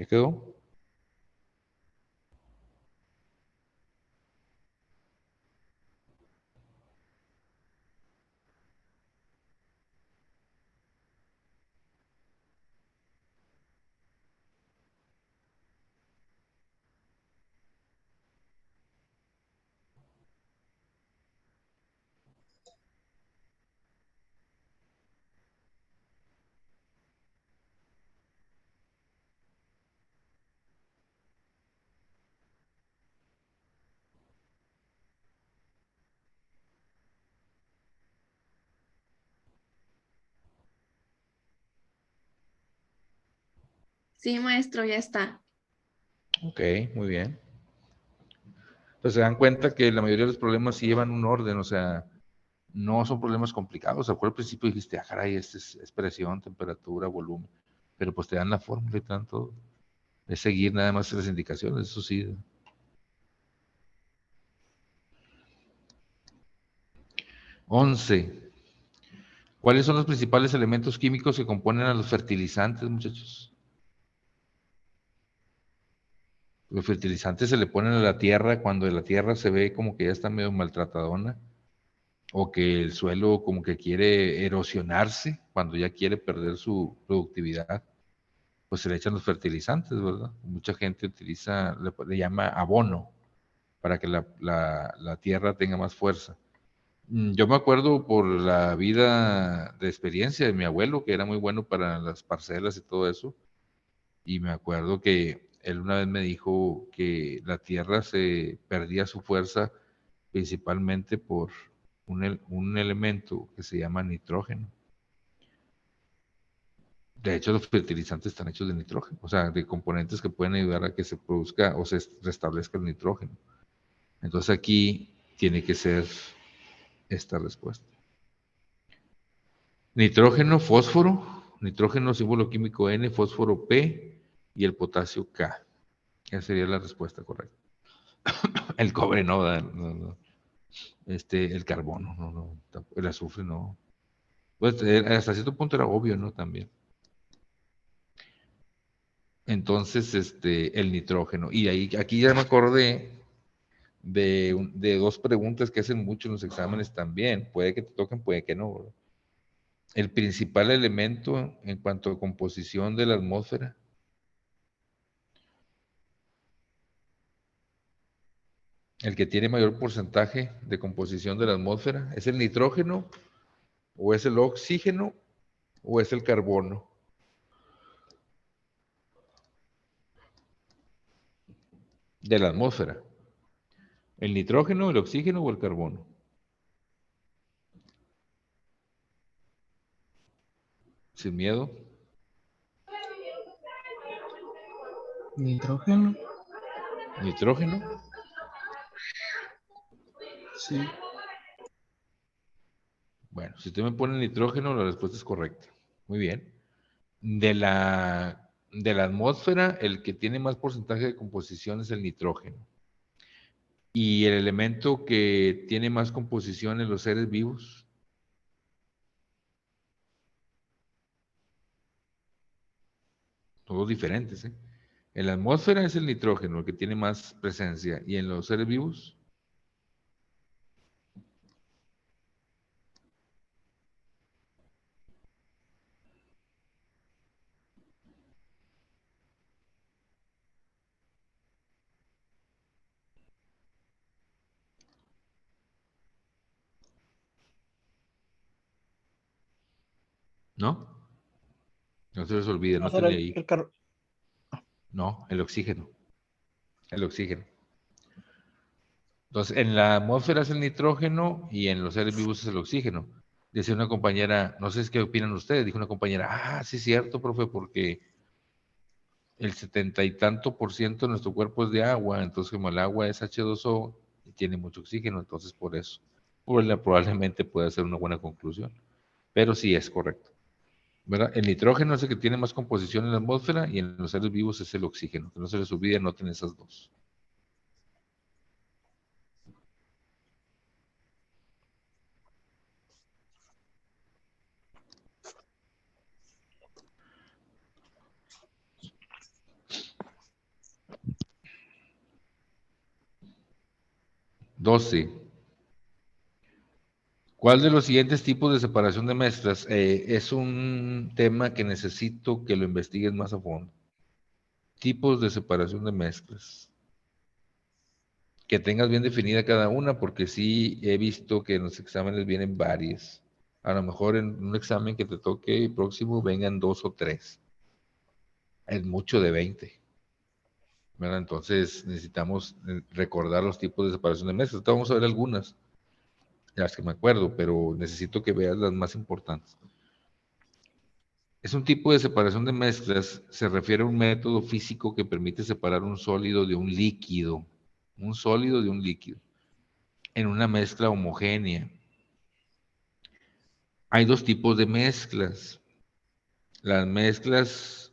¿Ya quedó? Sí, maestro, ya está. Ok, muy bien. Entonces se dan cuenta que la mayoría de los problemas sí llevan un orden, o sea, no son problemas complicados. ¿Se acuerdan al principio dijiste, ah, caray, este es presión, temperatura, volumen? Pero pues te dan la fórmula y tanto. Es seguir nada más las indicaciones, eso sí. 11. ¿Cuáles son los principales elementos químicos que componen a los fertilizantes, muchachos? Los fertilizantes se le ponen a la tierra cuando la tierra se ve como que ya está medio maltratadona, o que el suelo como que quiere erosionarse, cuando ya quiere perder su productividad, pues se le echan los fertilizantes, ¿verdad? Mucha gente utiliza, le llama abono, para que la tierra tenga más fuerza. Yo me acuerdo por la vida de experiencia de mi abuelo, que era muy bueno para las parcelas y todo eso, y me acuerdo que él una vez me dijo que la tierra se perdía su fuerza principalmente por un elemento que se llama nitrógeno. De hecho, los fertilizantes están hechos de nitrógeno, o sea, de componentes que pueden ayudar a que se produzca o se restablezca el nitrógeno. Entonces aquí tiene que ser esta respuesta. Nitrógeno, fósforo, nitrógeno símbolo químico N, fósforo P y el potasio K. Esa sería la respuesta correcta. El cobre no, no. El carbono, no, el azufre no. Pues hasta cierto punto era obvio, ¿no? También. Entonces, el nitrógeno. Y ahí, aquí ya me acordé de dos preguntas que hacen mucho en los exámenes también. Puede que te toquen, puede que no, ¿verdad? El principal elemento en cuanto a composición de la atmósfera. El que tiene mayor porcentaje de composición de la atmósfera. ¿Es el nitrógeno? ¿O es el oxígeno? ¿O es el carbono? De la atmósfera. ¿El nitrógeno, el oxígeno o el carbono? Sin miedo. Nitrógeno. Nitrógeno. Sí. Bueno, si usted me pone nitrógeno, la respuesta es correcta. Muy bien. De la atmósfera, el que tiene más porcentaje de composición es el nitrógeno. Y el elemento que tiene más composición en los seres vivos, todos diferentes, ¿eh? En la atmósfera es el nitrógeno, el que tiene más presencia. Y en los seres vivos, ¿no? No se les olvide, No no será ahí. No, el oxígeno. El oxígeno. Entonces, en la atmósfera es el nitrógeno y en los seres vivos es el oxígeno. Decía una compañera, no sé qué opinan ustedes, dijo una compañera, ah, sí es cierto, profe, porque el 70 y tanto% de nuestro cuerpo es de agua, entonces como el agua es H2O y tiene mucho oxígeno, entonces por eso. Probablemente pueda ser una buena conclusión, pero sí es correcto. ¿Verdad? El nitrógeno es el que tiene más composición en la atmósfera y en los seres vivos es el oxígeno. Que no se les olvide, noten esas dos. 12. ¿Cuál de los siguientes tipos de separación de mezclas? Es un tema que necesito que lo investiguen más a fondo. Tipos de separación de mezclas. Que tengas bien definida cada una, porque sí he visto que en los exámenes vienen varias. A lo mejor en un examen que te toque próximo vengan 2 o 3. Es mucho de 20. ¿Verdad? Entonces necesitamos recordar los tipos de separación de mezclas. Ahorita vamos a ver algunas, las que me acuerdo, pero necesito que veas las más importantes. Es un tipo de separación de mezclas, se refiere a un método físico que permite separar un sólido de un líquido, en una mezcla homogénea. Hay dos tipos de mezclas. Las mezclas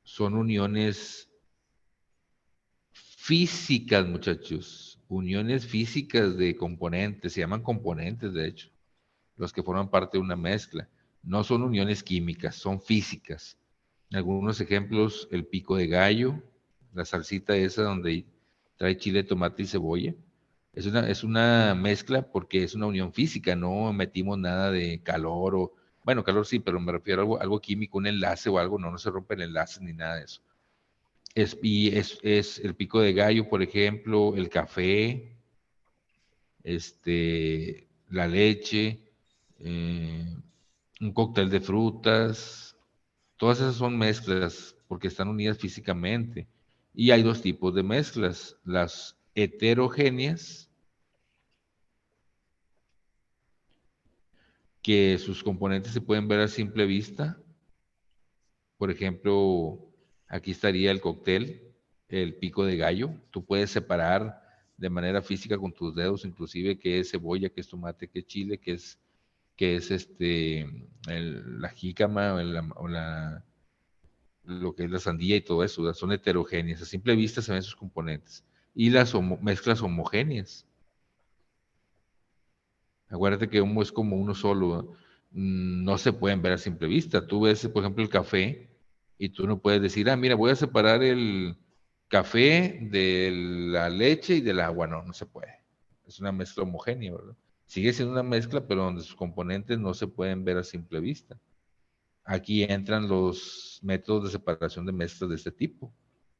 son uniones físicas, muchachos, uniones físicas de componentes, se llaman componentes, de hecho, los que forman parte de una mezcla. No son uniones químicas, son físicas. Algunos ejemplos, el pico de gallo, la salsita esa donde trae chile, tomate y cebolla. Es una mezcla porque es una unión física, no metimos nada de calor o, bueno, calor sí, pero me refiero a algo químico, un enlace o algo, no se rompen enlaces ni nada de eso. Es el pico de gallo, por ejemplo, el café, la leche, eh, un cóctel de frutas, todas esas son mezclas porque están unidas físicamente. Y hay dos tipos de mezclas, las heterogéneas, que sus componentes se pueden ver a simple vista. Por ejemplo, aquí estaría el cóctel, el pico de gallo. Tú puedes separar de manera física con tus dedos, inclusive qué es cebolla, qué es tomate, qué es chile, la jícama lo que es la sandía y todo eso, son heterogéneas. A simple vista se ven sus componentes. Y las mezclas homogéneas. Acuérdate que humo es como uno solo, no se pueden ver a simple vista. Tú ves, por ejemplo, el café y tú no puedes decir, mira, voy a separar el café de la leche y del agua. No, no se puede. Es una mezcla homogénea, ¿verdad? Sigue siendo una mezcla, pero donde sus componentes no se pueden ver a simple vista. Aquí entran los métodos de separación de mezclas de este tipo,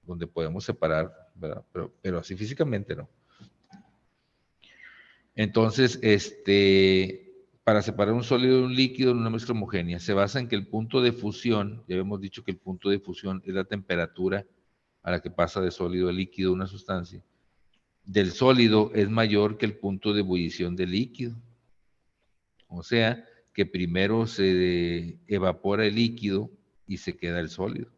donde podemos separar, ¿verdad? Pero así físicamente no. Entonces, para separar un sólido de un líquido en una mezcla homogénea, se basa en que el punto de fusión, ya habíamos dicho que el punto de fusión es la temperatura a la que pasa de sólido a líquido una sustancia, del sólido es mayor que el punto de ebullición del líquido. O sea, que primero se evapora el líquido y se queda el sólido.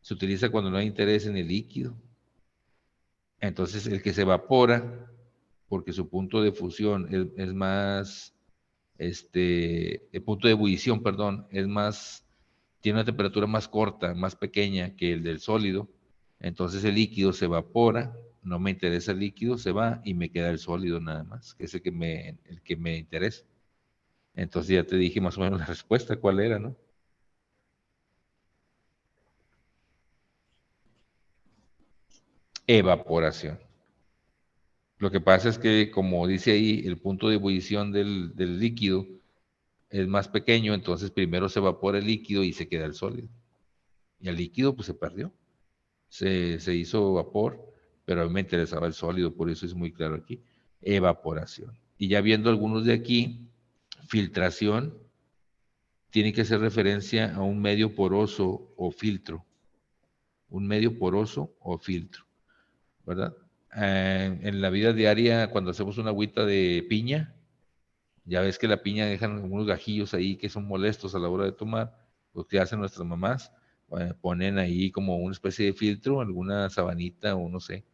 Se utiliza cuando no hay interés en el líquido. Entonces, el que se evapora, porque su punto de fusión es más, el punto de ebullición, perdón, tiene una temperatura más corta, más pequeña que el del sólido. Entonces el líquido se evapora, no me interesa el líquido, se va y me queda el sólido nada más, que es el que me interesa. Entonces ya te dije más o menos la respuesta, cuál era, ¿no? Evaporación. Lo que pasa es que, como dice ahí, el punto de ebullición del líquido es más pequeño, entonces primero se evapora el líquido y se queda el sólido. Y el líquido pues se perdió, se hizo vapor, pero a mí me interesaba el sólido, por eso es muy claro aquí. Evaporación. Y ya viendo algunos de aquí, filtración tiene que hacer referencia a un medio poroso o filtro. Un medio poroso o filtro, ¿verdad? En la vida diaria, cuando hacemos una agüita de piña, ya ves que la piña dejan unos gajillos ahí que son molestos a la hora de tomar. Lo que hacen nuestras mamás, ponen ahí como una especie de filtro, alguna sabanita o no sé,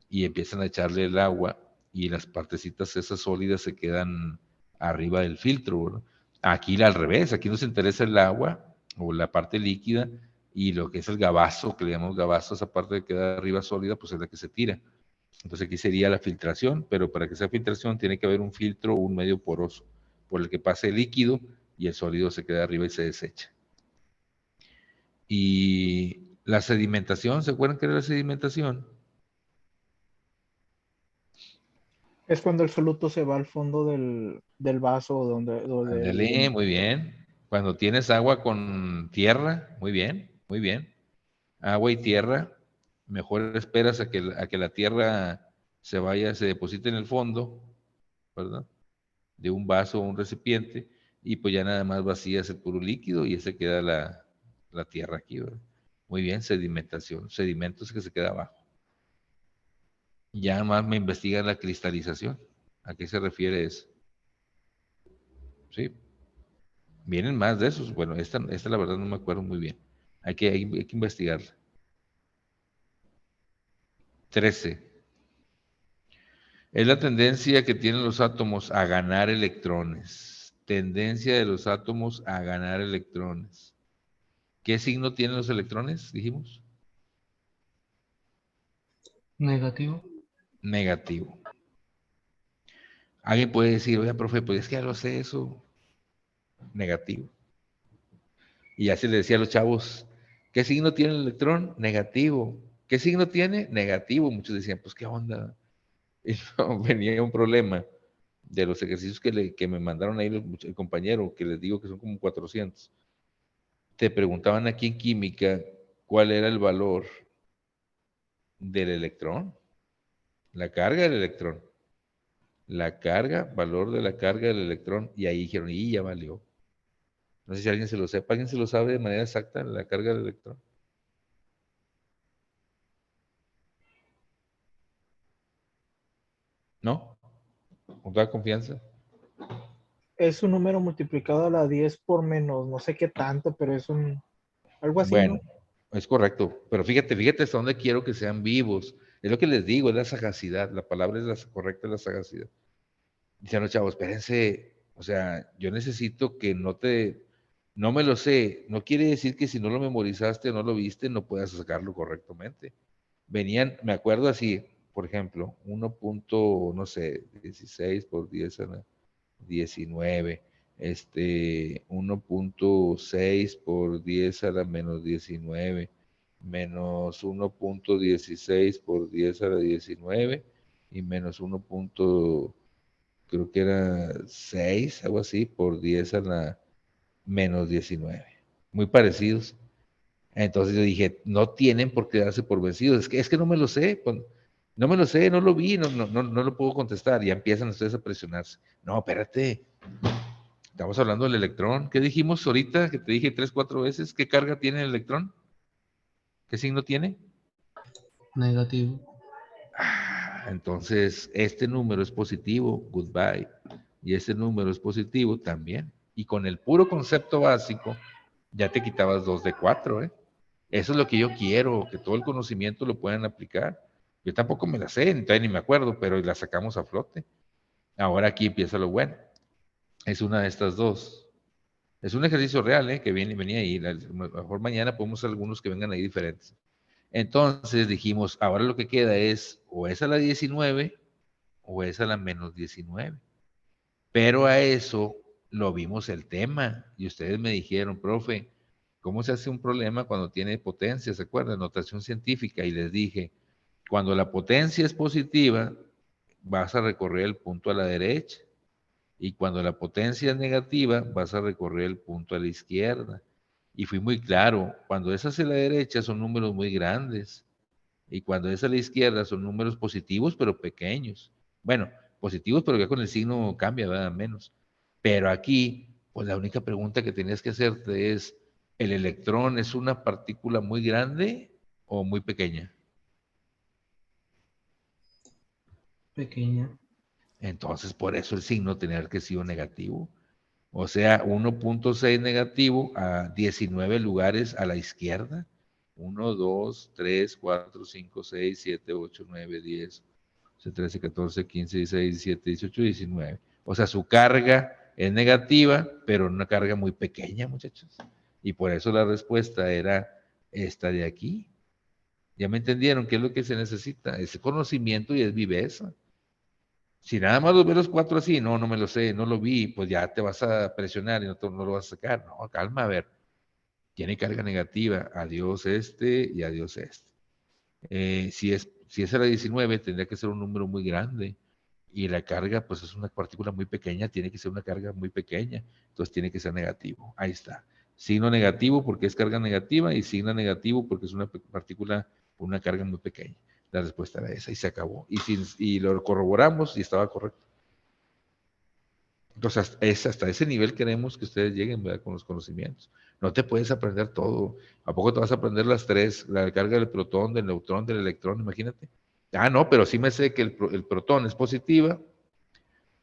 y empiezan a echarle el agua y las partecitas esas sólidas se quedan arriba del filtro, ¿verdad? Aquí al revés, aquí nos interesa el agua o la parte líquida y lo que es el gabazo, que le llamamos gabazo, esa parte que queda arriba sólida, pues es la que se tira. Entonces aquí sería la filtración, pero para que sea filtración tiene que haber un filtro o un medio poroso por el que pase el líquido y el sólido se queda arriba y se desecha. Y la sedimentación, ¿se acuerdan qué era la sedimentación? Es cuando el soluto se va al fondo del vaso Ándale, muy bien. Cuando tienes agua con tierra, muy bien, muy bien. Agua y tierra, mejor esperas a que la tierra se vaya, se deposite en el fondo, ¿verdad? De un vaso o un recipiente, y pues ya nada más vacías el puro líquido y ese queda la tierra aquí, ¿verdad? Muy bien, sedimentación, sedimentos que se queda abajo. Ya más me investigan la cristalización. ¿A qué se refiere eso? Sí, vienen más de esos. Bueno, esta la verdad no me acuerdo muy bien. Hay que investigarla. 13. Es la tendencia que tienen los átomos a ganar electrones. Tendencia de los átomos a ganar electrones. ¿Qué signo tienen los electrones? Dijimos. Negativo. Negativo. Alguien puede decir, oye, profe, pues es que ya lo sé eso. Negativo. Y ya se le decía a los chavos, ¿qué signo tiene el electrón? Negativo. ¿Qué signo tiene? Negativo. Muchos decían, pues qué onda. Y no, venía un problema de los ejercicios que me mandaron ahí el compañero, que les digo que son como 400. Te preguntaban aquí en química cuál era el valor del electrón, la carga del electrón. La carga, valor de la carga del electrón, y ahí dijeron, y ya valió. No sé si alguien se lo sepa, ¿alguien se lo sabe de manera exacta, la carga del electrón? ¿No? ¿Con toda confianza? Es un número multiplicado a la 10 por menos, no sé qué tanto, pero es algo así, Bueno, ¿no? es correcto, pero fíjate hasta dónde quiero que sean vivos. Es lo que les digo, es la sagacidad, la palabra es la correcta, es la sagacidad. Dicen los chavos, espérense, o sea, yo necesito que no me lo sé, no quiere decir que si no lo memorizaste o no lo viste, no puedas sacarlo correctamente. Venían, me acuerdo así, por ejemplo, 1. No sé, 16 por 10 a la 19, 1.6 por 10 a la menos 19, menos 1.16 por 10 a la 19, y menos 1. Creo que era 6, algo así, por 10 a la menos 19. Muy parecidos. Entonces yo dije, no tienen por qué darse por vencidos. Es que no me lo sé, no me lo sé, no lo vi, no lo puedo contestar. Ya empiezan ustedes a presionarse. No, espérate, estamos hablando del electrón. ¿Qué dijimos ahorita? Que te dije 3, 4 veces. ¿Qué carga tiene el electrón? ¿Qué signo tiene? Negativo. Entonces, este número es positivo, goodbye. Y este número es positivo también. Y con el puro concepto básico, ya te quitabas 2 de 4, ¿eh? Eso es lo que yo quiero, que todo el conocimiento lo puedan aplicar. Yo tampoco me la sé, entonces ni me acuerdo, pero la sacamos a flote. Ahora aquí empieza lo bueno. Es una de estas dos. Es un ejercicio real, ¿eh? Que venía ahí. A lo mejor mañana podemos hacer algunos que vengan ahí diferentes. Entonces dijimos, ahora lo que queda es a la 19 o es a la menos 19. Pero a eso lo vimos el tema y ustedes me dijeron, profe, ¿cómo se hace un problema cuando tiene potencia? ¿Se acuerdan? Notación científica. Y les dije, cuando la potencia es positiva, vas a recorrer el punto a la derecha. Y cuando la potencia es negativa, vas a recorrer el punto a la izquierda. Y fui muy claro, cuando es hacia la derecha son números muy grandes. Y cuando es a la izquierda son números positivos, pero pequeños. Bueno, positivos, pero ya con el signo cambia, ¿verdad? Menos. Pero aquí, pues la única pregunta que tenías que hacerte es, ¿el electrón es una partícula muy grande o muy pequeña? Pequeña. Entonces, por eso el signo tenía que ser negativo. O sea, 1.6 negativo a 19 lugares a la izquierda. 1, 2, 3, 4, 5, 6, 7, 8, 9, 10, 11, 13, 14, 15, 16, 17, 18, 19. O sea, su carga es negativa, pero una carga muy pequeña, muchachos. Y por eso la respuesta era esta de aquí. ¿Ya me entendieron qué es lo que se necesita? Ese conocimiento y es viveza. Si nada más los ves los 4 así, no me lo sé, no lo vi, pues ya te vas a presionar y no lo vas a sacar. No, calma, a ver. Tiene carga negativa, adiós este y adiós este. Si es a la 19, tendría que ser un número muy grande. Y la carga, pues es una partícula muy pequeña, tiene que ser una carga muy pequeña, entonces tiene que ser negativo. Ahí está. Signo negativo porque es carga negativa y signo negativo porque es una partícula con una carga muy pequeña. La respuesta era esa y se acabó. Y lo corroboramos y estaba correcto. Entonces, hasta ese nivel queremos que ustedes lleguen, ¿verdad? Con los conocimientos. No te puedes aprender todo. ¿A poco te vas a aprender las tres? La carga del protón, del neutrón, del electrón, imagínate. Ah, no, pero sí me sé que el protón es positiva,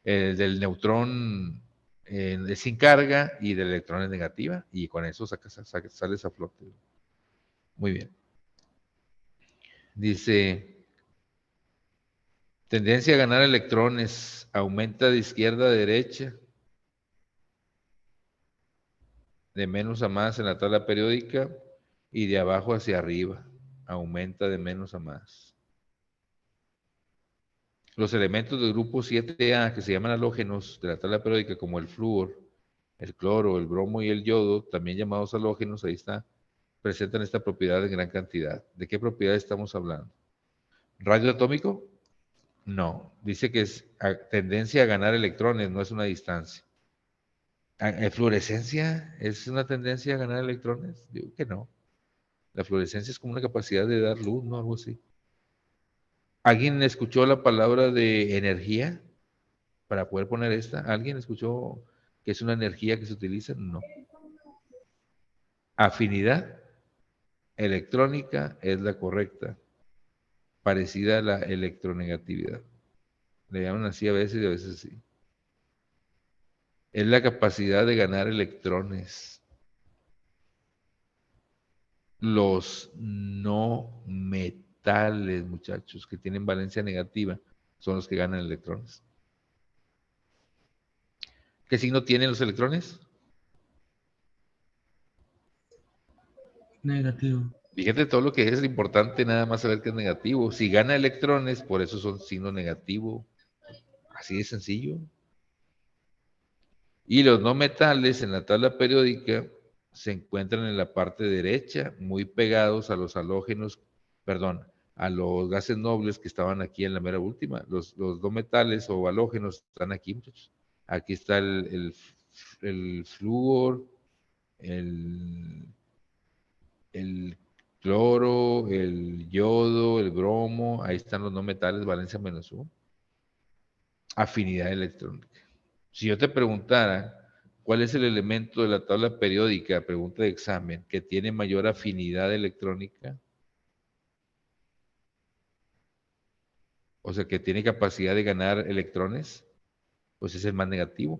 el del neutrón es sin carga y del electrón es negativa, y con eso sales a flote. Muy bien. Dice, tendencia a ganar electrones aumenta de izquierda a derecha, de menos a más en la tabla periódica y de abajo hacia arriba, aumenta de menos a más. Los elementos del grupo 7A, que se llaman halógenos de la tabla periódica, como el flúor, el cloro, el bromo y el yodo, también llamados halógenos, ahí está, presentan esta propiedad en gran cantidad. ¿De qué propiedad estamos hablando? ¿Radio atómico? No, dice que es tendencia a ganar electrones, no es una distancia. ¿Fluorescencia es una tendencia a ganar electrones? Digo que no. La fluorescencia es como una capacidad de dar luz, ¿no? Algo así. ¿Alguien escuchó la palabra de energía para poder poner esta? ¿Alguien escuchó que es una energía que se utiliza? No. Afinidad electrónica es la correcta, parecida a la electronegatividad. Le llaman así a veces y a veces sí. Es la capacidad de ganar electrones. Los no metales, muchachos, que tienen valencia negativa, son los que ganan electrones. ¿Qué signo tienen los electrones? Negativo. Fíjate todo lo que es importante, nada más saber que es negativo. Si gana electrones, por eso son signo negativo. Así de sencillo. Y los no metales en la tabla periódica se encuentran en la parte derecha, muy pegados a los halógenos, perdón, a los gases nobles que estaban aquí en la mera última. Los no metales o halógenos están aquí, muchachos. Aquí está el flúor, el cloro, el yodo, el bromo, ahí están los no metales, valencia -1. Afinidad electrónica. Si yo te preguntara cuál es el elemento de la tabla periódica, pregunta de examen, que tiene mayor afinidad electrónica, o sea, que tiene capacidad de ganar electrones, pues es el más negativo.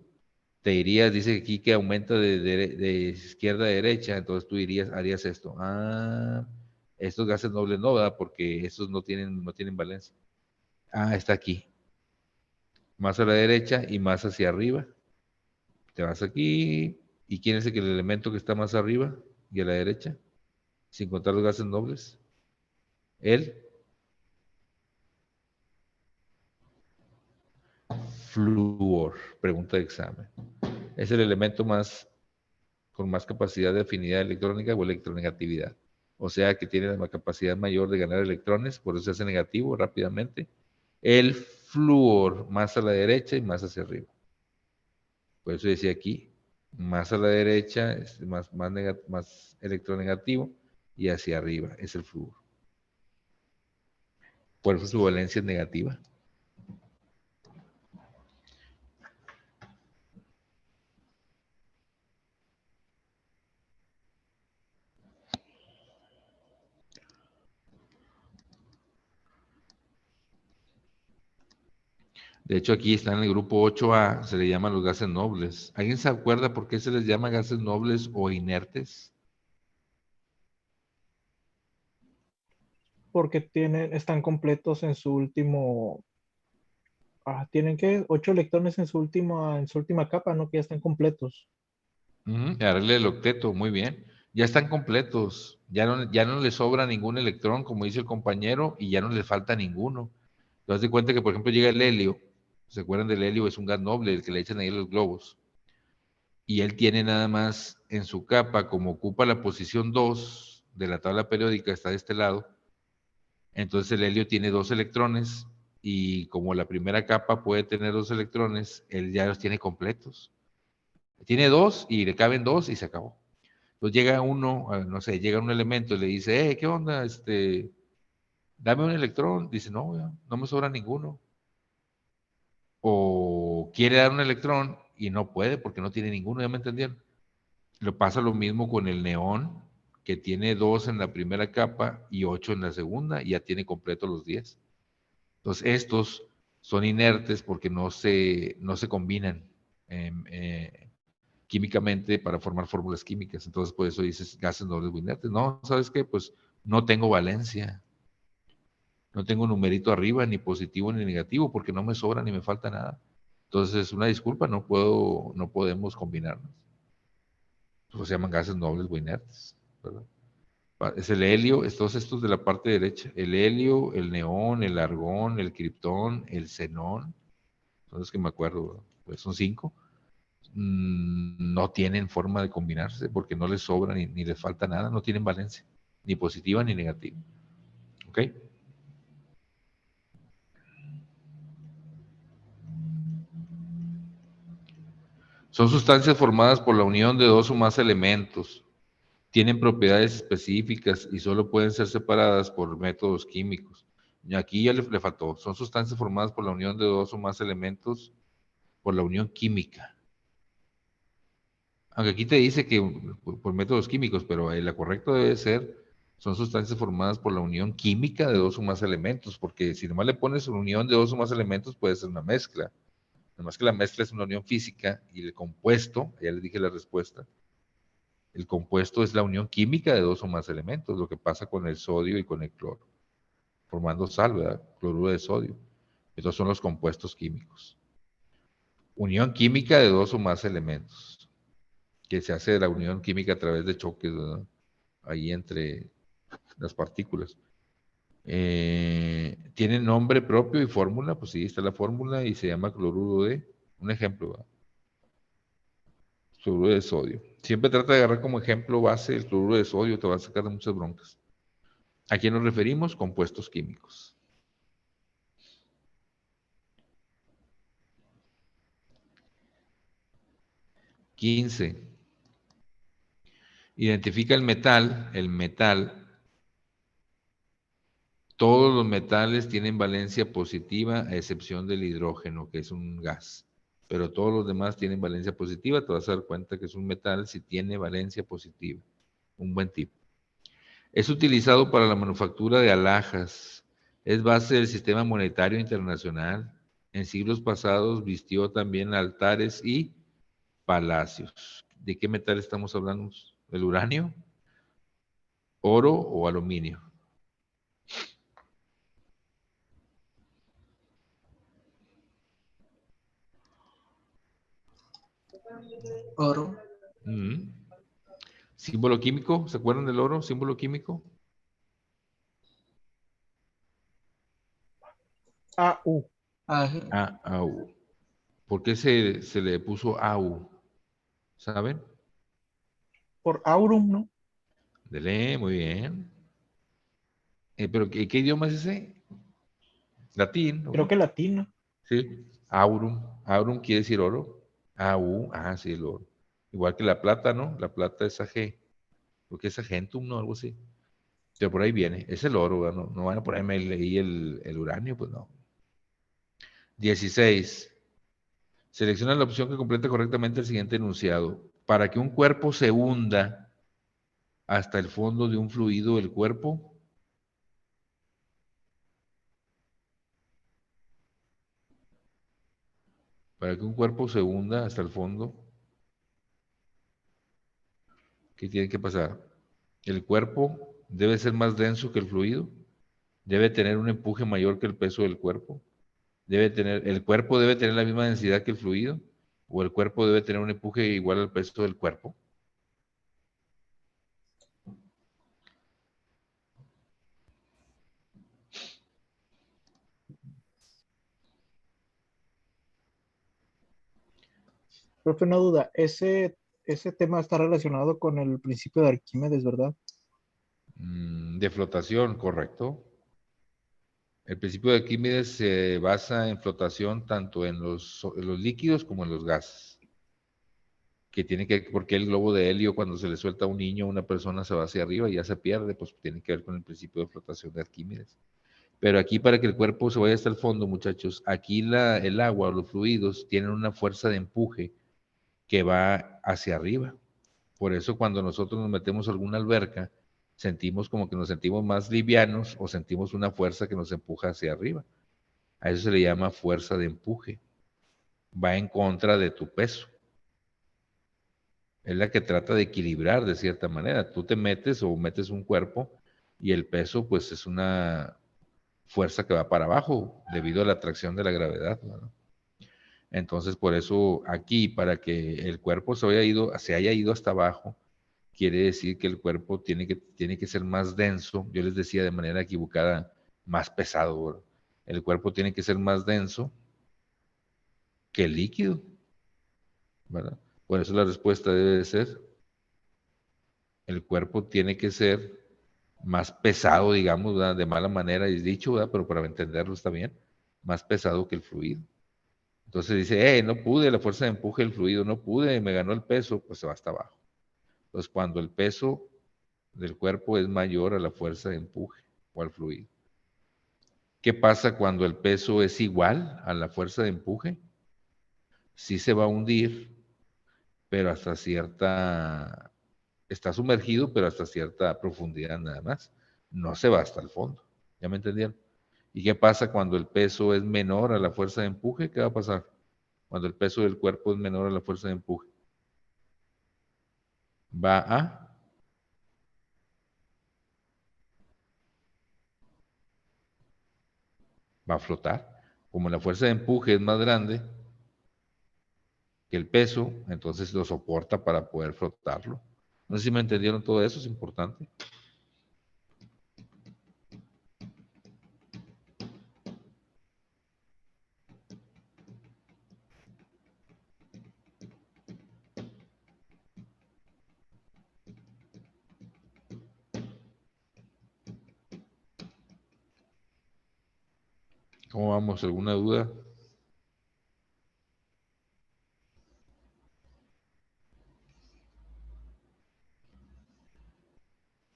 Te dirías, dice aquí que aumenta de izquierda a derecha, entonces tú dirías, harías esto. Ah, estos gases nobles no, ¿verdad? Porque estos no tienen valencia. Ah, está aquí. Más a la derecha y más hacia arriba. Te vas aquí. ¿Y quién es el elemento que está más arriba y a la derecha? Sin contar los gases nobles. El flúor. Pregunta de examen. Es el elemento con más capacidad de afinidad electrónica o electronegatividad. O sea que tiene la capacidad mayor de ganar electrones, por eso se hace negativo rápidamente. El flúor más a la derecha y más hacia arriba. Por eso decía aquí, más a la derecha es más electronegativo y hacia arriba es el flúor. Por eso su valencia es negativa. De hecho, aquí está en el grupo 8A, se le llaman los gases nobles. ¿Alguien se acuerda por qué se les llama gases nobles o inertes? Porque están completos en su último. Tienen que 8 electrones en su última capa, ¿no? Que ya están completos. Darle el octeto, muy bien. Ya están completos, ya no les sobra ningún electrón, como dice el compañero, y ya no les falta ninguno. Entonces, de cuenta que, por ejemplo, llega el helio. ¿Se acuerdan del helio? Es un gas noble, el que le echan ahí los globos. Y él tiene nada más en su capa, como ocupa la posición 2 de la tabla periódica, está de este lado. Entonces el helio tiene 2 electrones y como la primera capa puede tener 2 electrones, él ya los tiene completos. Tiene 2 y le caben 2 y se acabó. Entonces llega uno, no sé, llega un elemento y le dice, ¿qué onda? Dame un electrón. Dice, no, no me sobra ninguno. O quiere dar un electrón y no puede porque no tiene ninguno, ¿ya me entendieron? Lo pasa lo mismo con el neón, que tiene 2 en la primera capa y 8 en la segunda, y ya tiene completo los 10. Entonces, estos son inertes porque no se combinan químicamente para formar fórmulas químicas. Entonces, por eso dices gases nobles o inertes. No, ¿sabes qué? Pues no tengo valencia. No tengo un numerito arriba, ni positivo ni negativo, porque no me sobra ni me falta nada. Entonces, una disculpa, no podemos combinarnos. Pues se llaman gases nobles o inertes, ¿verdad? Es el helio, todos estos de la parte derecha, el helio, el neón, el argón, el criptón, el xenón, son los que me acuerdo, pues son 5, no tienen forma de combinarse porque no les sobra ni les falta nada, no tienen valencia, ni positiva ni negativa. ¿Ok? Son sustancias formadas por la unión de 2 o más elementos. Tienen propiedades específicas y solo pueden ser separadas por métodos químicos. Y aquí ya le faltó. Son sustancias formadas por la unión de 2 o más elementos por la unión química. Aunque aquí te dice que por métodos químicos, pero la correcta debe ser, son sustancias formadas por la unión química de 2 o más elementos, porque si nomás le pones una unión de 2 o más elementos, puede ser una mezcla. Nomás que la mezcla es una unión física y el compuesto, ya les dije la respuesta, el compuesto es la unión química de 2 o más elementos, lo que pasa con el sodio y con el cloro, formando sal, ¿verdad? Cloruro de sodio. Estos son los compuestos químicos. Unión química de 2 o más elementos, que se hace de la unión química a través de choques, ¿verdad? Ahí entre las partículas. ¿Tiene nombre propio y fórmula? Pues sí, está la fórmula y se llama cloruro de, un ejemplo, ¿verdad? Cloruro de sodio. Siempre trata de agarrar como ejemplo base el cloruro de sodio, te va a sacar de muchas broncas. ¿A quién nos referimos? Compuestos químicos. $15. Identifica el metal. El metal. Todos los metales tienen valencia positiva a excepción del hidrógeno, que es un gas. Pero todos los demás tienen valencia positiva. Te vas a dar cuenta que es un metal si tiene valencia positiva. Un buen tipo. Es utilizado para la manufactura de alhajas. Es base del sistema monetario internacional. En siglos pasados vistió también altares y palacios. ¿De qué metal estamos hablando? ¿El uranio? ¿Oro o aluminio? Oro. Símbolo químico, ¿se acuerdan del oro? Símbolo químico. AU. AU. ¿Por qué se le puso AU? ¿Saben? Por aurum, ¿no? Dele, muy bien. ¿Pero qué idioma es ese? Latín, ¿no? Creo que latino. Sí. Aurum. Aurum quiere decir oro. AU, sí, el oro. Igual que la plata, ¿no? La plata es AG. Porque es agentum, ¿no? Algo así. Pero por ahí viene. Es el oro, ¿verdad? No van a ponerme ahí el uranio, pues no. 16. Selecciona la opción que completa correctamente el siguiente enunciado. Para que un cuerpo se hunda hasta el fondo de un fluido del cuerpo, para que un cuerpo se hunda hasta el fondo, ¿qué tiene que pasar? El cuerpo debe ser más denso que el fluido, debe tener un empuje mayor que el peso del cuerpo, el cuerpo debe tener la misma densidad que el fluido, o el cuerpo debe tener un empuje igual al peso del cuerpo. Profe, una duda. Ese tema está relacionado con el principio de Arquímedes, ¿verdad? De flotación, correcto. El principio de Arquímedes se basa en flotación tanto en los líquidos como en los gases. Que tiene que, porque el globo de helio cuando se le suelta a un niño o una persona se va hacia arriba y ya se pierde, pues tiene que ver con el principio de flotación de Arquímedes. Pero aquí para que el cuerpo se vaya hasta el fondo, muchachos, aquí el agua o los fluidos tienen una fuerza de empuje que va hacia arriba. Por eso cuando nosotros nos metemos a alguna alberca, sentimos como que nos sentimos más livianos o sentimos una fuerza que nos empuja hacia arriba. A eso se le llama fuerza de empuje. Va en contra de tu peso. Es la que trata de equilibrar de cierta manera. Tú te metes o metes un cuerpo y el peso pues es una fuerza que va para abajo debido a la atracción de la gravedad, ¿no? Entonces por eso aquí para que el cuerpo se haya ido hasta abajo, quiere decir que el cuerpo tiene que ser más denso. Yo les decía de manera equivocada, más pesado, ¿verdad? El cuerpo tiene que ser más denso que el líquido, ¿verdad? Por eso la respuesta debe de ser, el cuerpo tiene que ser más pesado, digamos, ¿verdad? De mala manera es dicho, ¿verdad? Pero para entenderlo está bien, más pesado que el fluido. Entonces dice, no pude, la fuerza de empuje del fluido, no pude, me ganó el peso, pues se va hasta abajo. Entonces cuando el peso del cuerpo es mayor a la fuerza de empuje o al fluido. ¿Qué pasa cuando el peso es igual a la fuerza de empuje? Sí se va a hundir, pero hasta cierta, está sumergido, pero hasta cierta profundidad nada más. No se va hasta el fondo. ¿Ya me entendieron? ¿Y qué pasa cuando el peso es menor a la fuerza de empuje? ¿Qué va a pasar? Cuando el peso del cuerpo es menor a la fuerza de empuje. Va a flotar. Como la fuerza de empuje es más grande que el peso, entonces lo soporta para poder flotarlo. No sé si me entendieron todo eso, es importante. ¿Cómo vamos? ¿Alguna duda?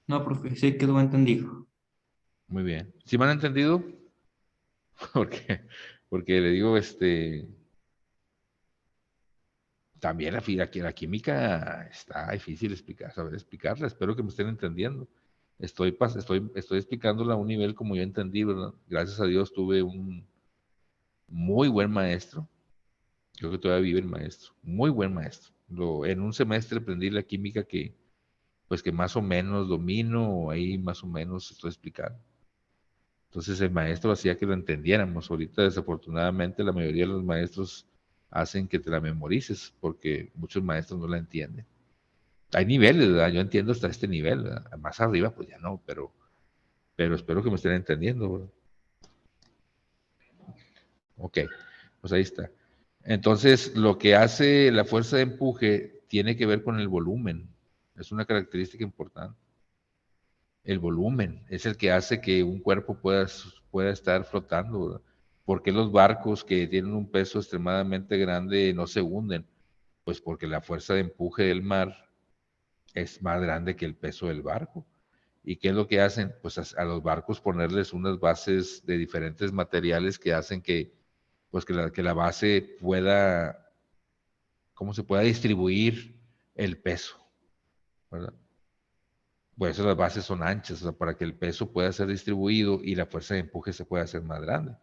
No, profe, sí quedó entendido. Muy bien. ¿Sí me han entendido? porque, porque le digo, también la química está difícil saber explicarla. Espero que me estén entendiendo. Estoy explicándola a un nivel como yo entendí, ¿verdad? Gracias a Dios tuve un muy buen maestro. Creo que todavía vive el maestro. Muy buen maestro. En un semestre aprendí la química pues que más o menos domino, o ahí más o menos estoy explicando. Entonces el maestro hacía que lo entendiéramos. Ahorita desafortunadamente la mayoría de los maestros hacen que te la memorices porque muchos maestros no la entienden. Hay niveles, ¿verdad? Yo entiendo hasta este nivel, ¿verdad? Más arriba pues ya no, pero espero que me estén entendiendo, ¿verdad? Ok, pues ahí está. Entonces lo que hace la fuerza de empuje tiene que ver con el volumen. Es una característica importante. El volumen es el que hace que un cuerpo pueda estar flotando, ¿verdad? ¿Por qué los barcos que tienen un peso extremadamente grande no se hunden? Pues porque la fuerza de empuje del mar es más grande que el peso del barco. ¿Y qué es lo que hacen? Pues a los barcos ponerles unas bases de diferentes materiales que hacen pues que la base pueda, ¿cómo se pueda distribuir el peso? ¿Verdad? Por eso las bases son anchas, o sea, para que el peso pueda ser distribuido y la fuerza de empuje se pueda hacer más grande.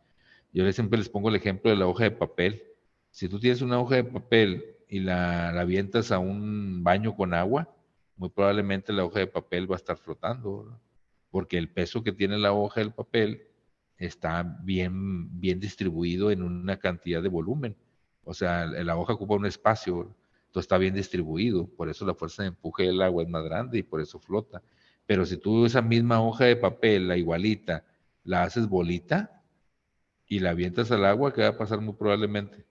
Yo siempre les pongo el ejemplo de la hoja de papel. Si tú tienes una hoja de papel y la avientas a un baño con agua, muy probablemente la hoja de papel va a estar flotando, ¿verdad? Porque el peso que tiene la hoja del papel está bien distribuido en una cantidad de volumen. O sea, la hoja ocupa un espacio, ¿verdad? Entonces está bien distribuido, por eso la fuerza de empuje del agua es más grande y por eso flota. Pero si tú esa misma hoja de papel, la igualita, la haces bolita y la avientas al agua, ¿qué va a pasar muy probablemente?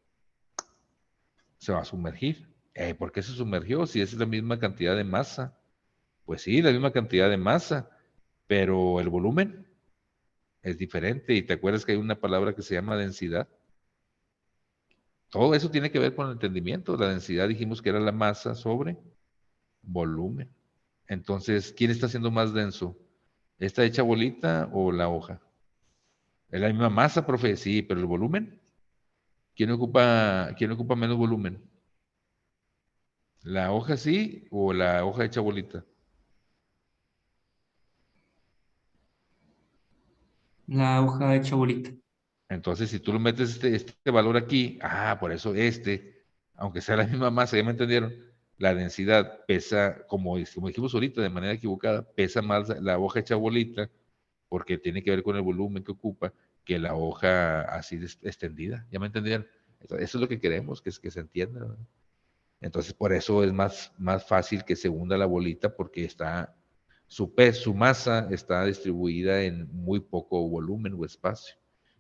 Se va a sumergir. ¿Por qué se sumergió? Si es la misma cantidad de masa. Pues sí, la misma cantidad de masa, pero el volumen es diferente. Y te acuerdas que hay una palabra que se llama densidad. Todo eso tiene que ver con el entendimiento. La densidad dijimos que era la masa sobre volumen. Entonces, ¿quién está siendo más denso? ¿Esta hecha bolita o la hoja? Es la misma masa, profe, sí, pero el volumen. ¿Quién ocupa menos volumen? ¿La hoja sí o la hoja hecha bolita? La hoja hecha bolita. Entonces, si tú lo metes este valor aquí, por eso aunque sea la misma masa, ¿ya me entendieron? La densidad pesa, como dijimos ahorita, de manera equivocada, pesa más la hoja hecha bolita, porque tiene que ver con el volumen que ocupa, que la hoja así extendida. ¿Ya me entendieron? Entonces, eso es lo que queremos, que se entienda, ¿verdad? Entonces, por eso es más fácil que se hunda la bolita, porque su peso, su masa está distribuida en muy poco volumen o espacio.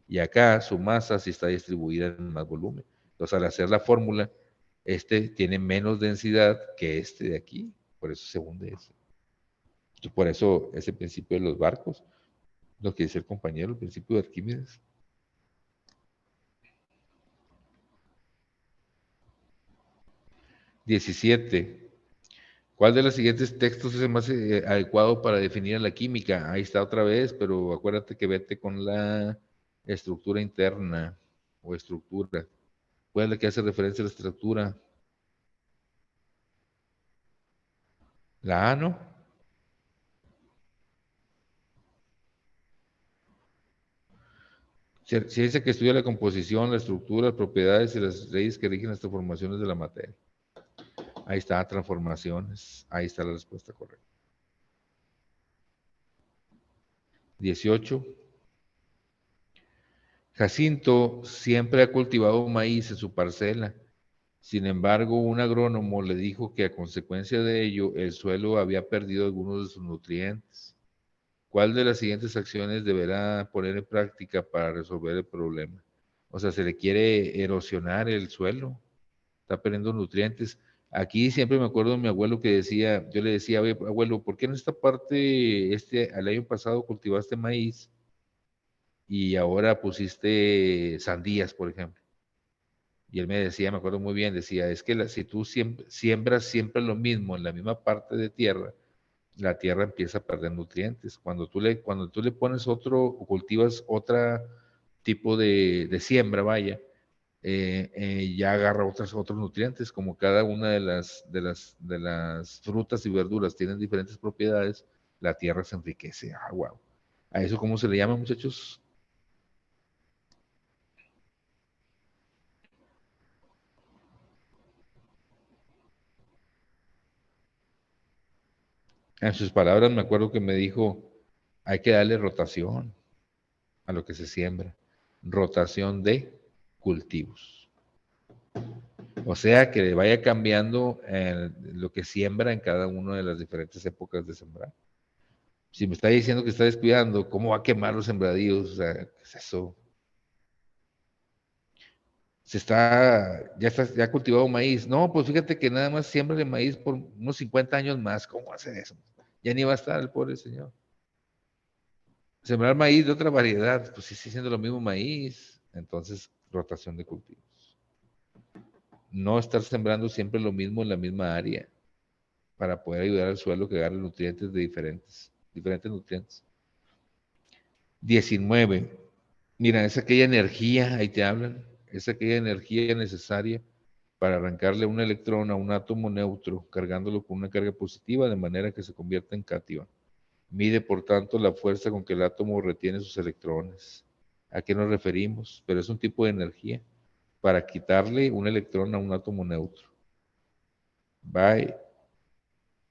Y acá su masa sí está distribuida en más volumen. Entonces, al hacer la fórmula, este tiene menos densidad que este de aquí. Por eso se hunde ese. Y por eso ese principio de los barcos, lo que dice el compañero, el principio de Arquímedes. 17. ¿Cuál de los siguientes textos es el más adecuado para definir la química? Ahí está otra vez, pero acuérdate que vete con la estructura interna o estructura. ¿Cuál es la que hace referencia a la estructura? La A, ¿no? Ciencia que estudia la composición, la estructura, las propiedades y las leyes que rigen las transformaciones de la materia. Ahí está, transformaciones. Ahí está la respuesta correcta. 18. Jacinto siempre ha cultivado maíz en su parcela. Sin embargo, un agrónomo le dijo que a consecuencia de ello, el suelo había perdido algunos de sus nutrientes. ¿Cuál de las siguientes acciones deberá poner en práctica para resolver el problema? O sea, se le quiere erosionar el suelo, está perdiendo nutrientes. Aquí siempre me acuerdo de mi abuelo que decía, yo le decía, oye, abuelo, ¿por qué en esta parte, al año pasado cultivaste maíz y ahora pusiste sandías, por ejemplo? Y él me decía, me acuerdo muy bien, decía, es que si tú siembras siempre lo mismo en la misma parte de tierra, la tierra empieza a perder nutrientes. Cuando tú le pones otro, o cultivas otro tipo de siembra, vaya, ya agarra otros nutrientes, como cada una de las frutas y verduras tienen diferentes propiedades, la tierra se enriquece. Wow. ¿A eso cómo se le llama, muchachos? En sus palabras me acuerdo que me dijo, hay que darle rotación a lo que se siembra, rotación de cultivos. O sea, que vaya cambiando lo que siembra en cada una de las diferentes épocas de sembrar. Si me está diciendo que está descuidando, ¿cómo va a quemar los sembradíos? O sea, ¿qué es eso? Ya ha cultivado maíz. No, pues fíjate que nada más siembra de maíz por unos 50 años más. ¿Cómo hace eso? Ya ni va a estar el pobre señor. Sembrar maíz de otra variedad, pues sí, siendo lo mismo maíz. Entonces, rotación de cultivos. No estar sembrando siempre lo mismo en la misma área para poder ayudar al suelo que agarre nutrientes de diferentes nutrientes. 19. Mira, es aquella energía, ahí te hablan, es aquella energía necesaria para arrancarle un electrón a un átomo neutro, cargándolo con una carga positiva de manera que se convierta en catión. Mide, por tanto, la fuerza con que el átomo retiene sus electrones. ¿A qué nos referimos? Pero es un tipo de energía para quitarle un electrón a un átomo neutro.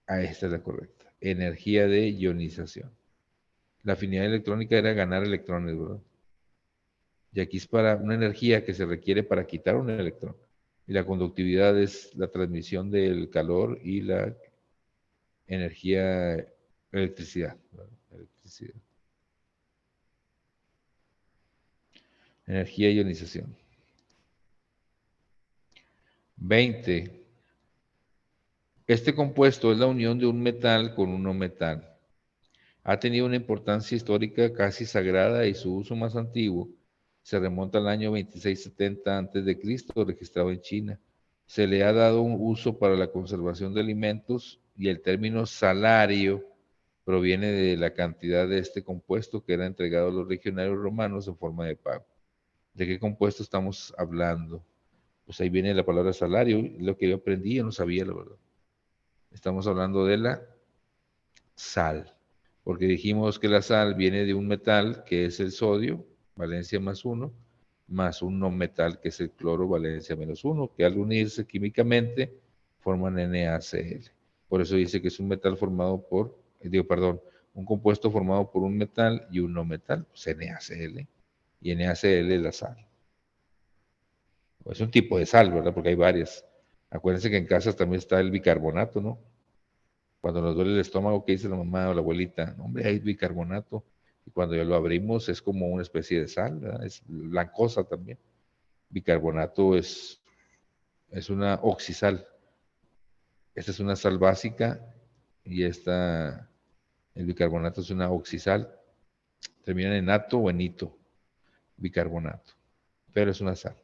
Esta es la correcta. Energía de ionización. La afinidad electrónica era ganar electrones, ¿verdad? Y aquí es para una energía que se requiere para quitar un electrón. Y la conductividad es la transmisión del calor y la energía, electricidad. ¿verdad? Electricidad. Energía de ionización. 20. Este compuesto es la unión de un metal con un no metal. Ha tenido una importancia histórica casi sagrada y su uso más antiguo se remonta al año 2670 a.C., registrado en China. Se le ha dado un uso para la conservación de alimentos y el término salario proviene de la cantidad de este compuesto que era entregado a los legionarios romanos en forma de pago. ¿De qué compuesto estamos hablando? Pues ahí viene la palabra salario, lo que yo aprendí, yo no sabía la verdad. Estamos hablando de la sal, porque dijimos que la sal viene de un metal que es el sodio, valencia +1, más un no metal que es el cloro, valencia -1, que al unirse químicamente forman NaCl. Por eso dice que es un metal formado por, un compuesto formado por un metal y un no metal, pues NaCl, y NaCl es la sal. Es un tipo de sal, ¿verdad? Porque hay varias. Acuérdense que en casa también está el bicarbonato, ¿no? Cuando nos duele el estómago, ¿qué dice la mamá o la abuelita? Hombre, hay bicarbonato. Y cuando ya lo abrimos es como una especie de sal, ¿verdad? Es blancosa también. Bicarbonato es una oxisal. Esta es una sal básica y el bicarbonato es una oxisal. Terminan en ato o en ito, bicarbonato. Pero es una sal.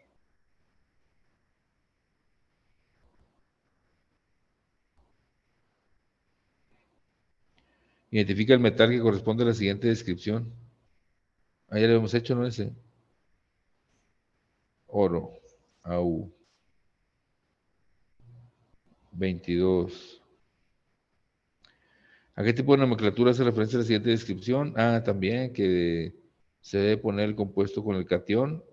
Identifica el metal que corresponde a la siguiente descripción. Ah, ya lo hemos hecho, ¿no? Ese. Oro. AU. 22. ¿A qué tipo de nomenclatura hace referencia la siguiente descripción? También que se debe poner el compuesto con el catión,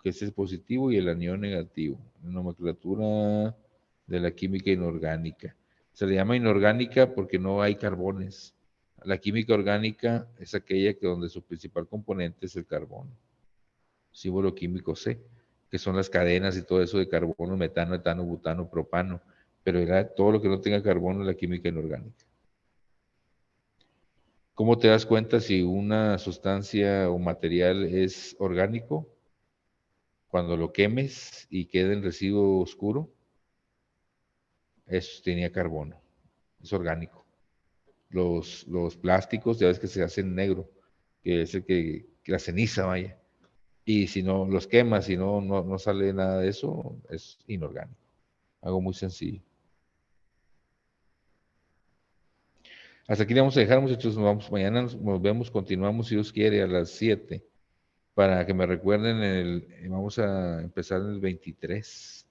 que es el positivo, y el anión negativo. La nomenclatura de la química inorgánica. Se le llama inorgánica porque no hay carbones. La química orgánica es aquella que donde su principal componente es el carbono. Símbolo químico C, que son las cadenas y todo eso de carbono, metano, etano, butano, propano. Pero todo lo que no tenga carbono es la química inorgánica. ¿Cómo te das cuenta si una sustancia o material es orgánico? Cuando lo quemes y queda en residuo oscuro, eso tenía carbono, es orgánico. Los plásticos, ya ves que se hacen negro, que es el que la ceniza, vaya. Y si no los quemas y no sale nada de eso, es inorgánico. Algo muy sencillo. Hasta aquí le vamos a dejar, muchachos. Mañana nos vemos, continuamos si Dios quiere a las 7 para que me recuerden vamos a empezar en el 23.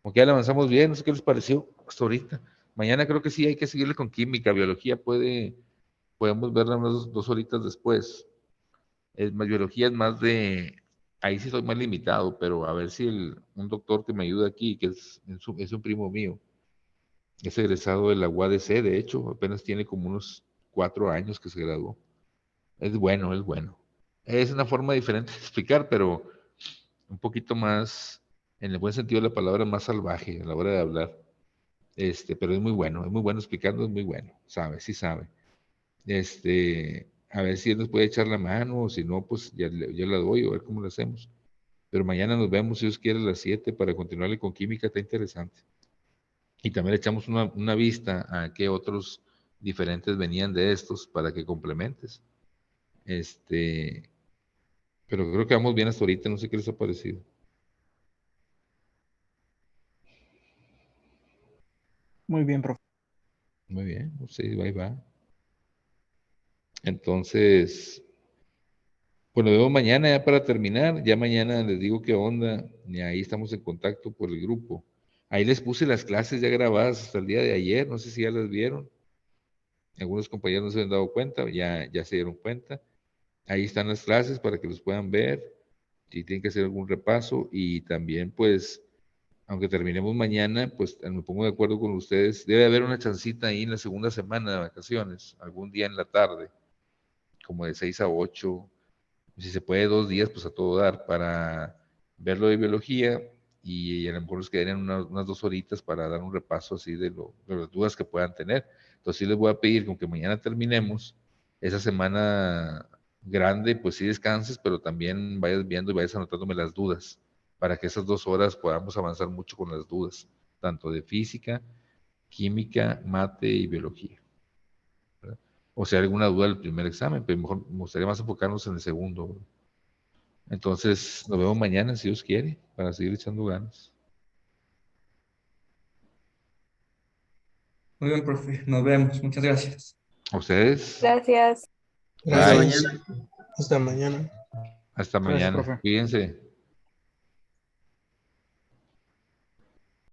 Aunque ya le avanzamos bien, no sé qué les pareció hasta ahorita. Mañana creo que sí hay que seguirle con química, biología podemos verla unas 2 horitas después. Biología es más ahí sí soy más limitado, pero a ver si un doctor que me ayuda aquí, que es un primo mío, es egresado de la UADC, de hecho, apenas tiene como unos 4 años que se graduó. Es bueno, es bueno. Es una forma diferente de explicar, pero un poquito más, en el buen sentido de la palabra, más salvaje a la hora de hablar. Pero es muy bueno explicando, es muy bueno, sabe, sí sabe. A ver si él nos puede echar la mano, o si no, pues ya la doy, a ver cómo lo hacemos. Pero mañana nos vemos, si Dios quiere, a las 7 para continuarle con química, está interesante. Y también le echamos una vista a qué otros diferentes venían de estos para que complementes. Pero creo que vamos bien hasta ahorita, no sé qué les ha parecido. Muy bien, profe. Muy bien, sí, ahí va. Entonces, pues nos vemos mañana ya para terminar. Ya mañana les digo qué onda. Y ahí estamos en contacto por el grupo. Ahí les puse las clases ya grabadas hasta el día de ayer. No sé si ya las vieron. Algunos compañeros no se han dado cuenta, ya se dieron cuenta. Ahí están las clases para que los puedan ver. Si tienen que hacer algún repaso. Y también, pues, aunque terminemos mañana, pues me pongo de acuerdo con ustedes. Debe haber una chancita ahí en la segunda semana de vacaciones, algún día en la tarde, como de 6 a 8. Si se puede 2 días, pues a todo dar para ver lo de biología y a lo mejor nos quedarían unas 2 horitas para dar un repaso así de las dudas que puedan tener. Entonces sí les voy a pedir que aunque mañana terminemos, esa semana grande, pues sí descanses, pero también vayas viendo y vayas anotándome las dudas, para que esas 2 horas podamos avanzar mucho con las dudas, tanto de física, química, mate y biología. ¿Verdad? o si hay alguna duda del primer examen, pero mejor me gustaría más enfocarnos en el segundo. Entonces, nos vemos mañana, si Dios quiere, para seguir echando ganas. Muy bien, profe. Nos vemos. Muchas gracias. A ustedes, Gracias. Hasta Bye. mañana. Hasta mañana. hasta Gracias, mañana. profe. Cuídense.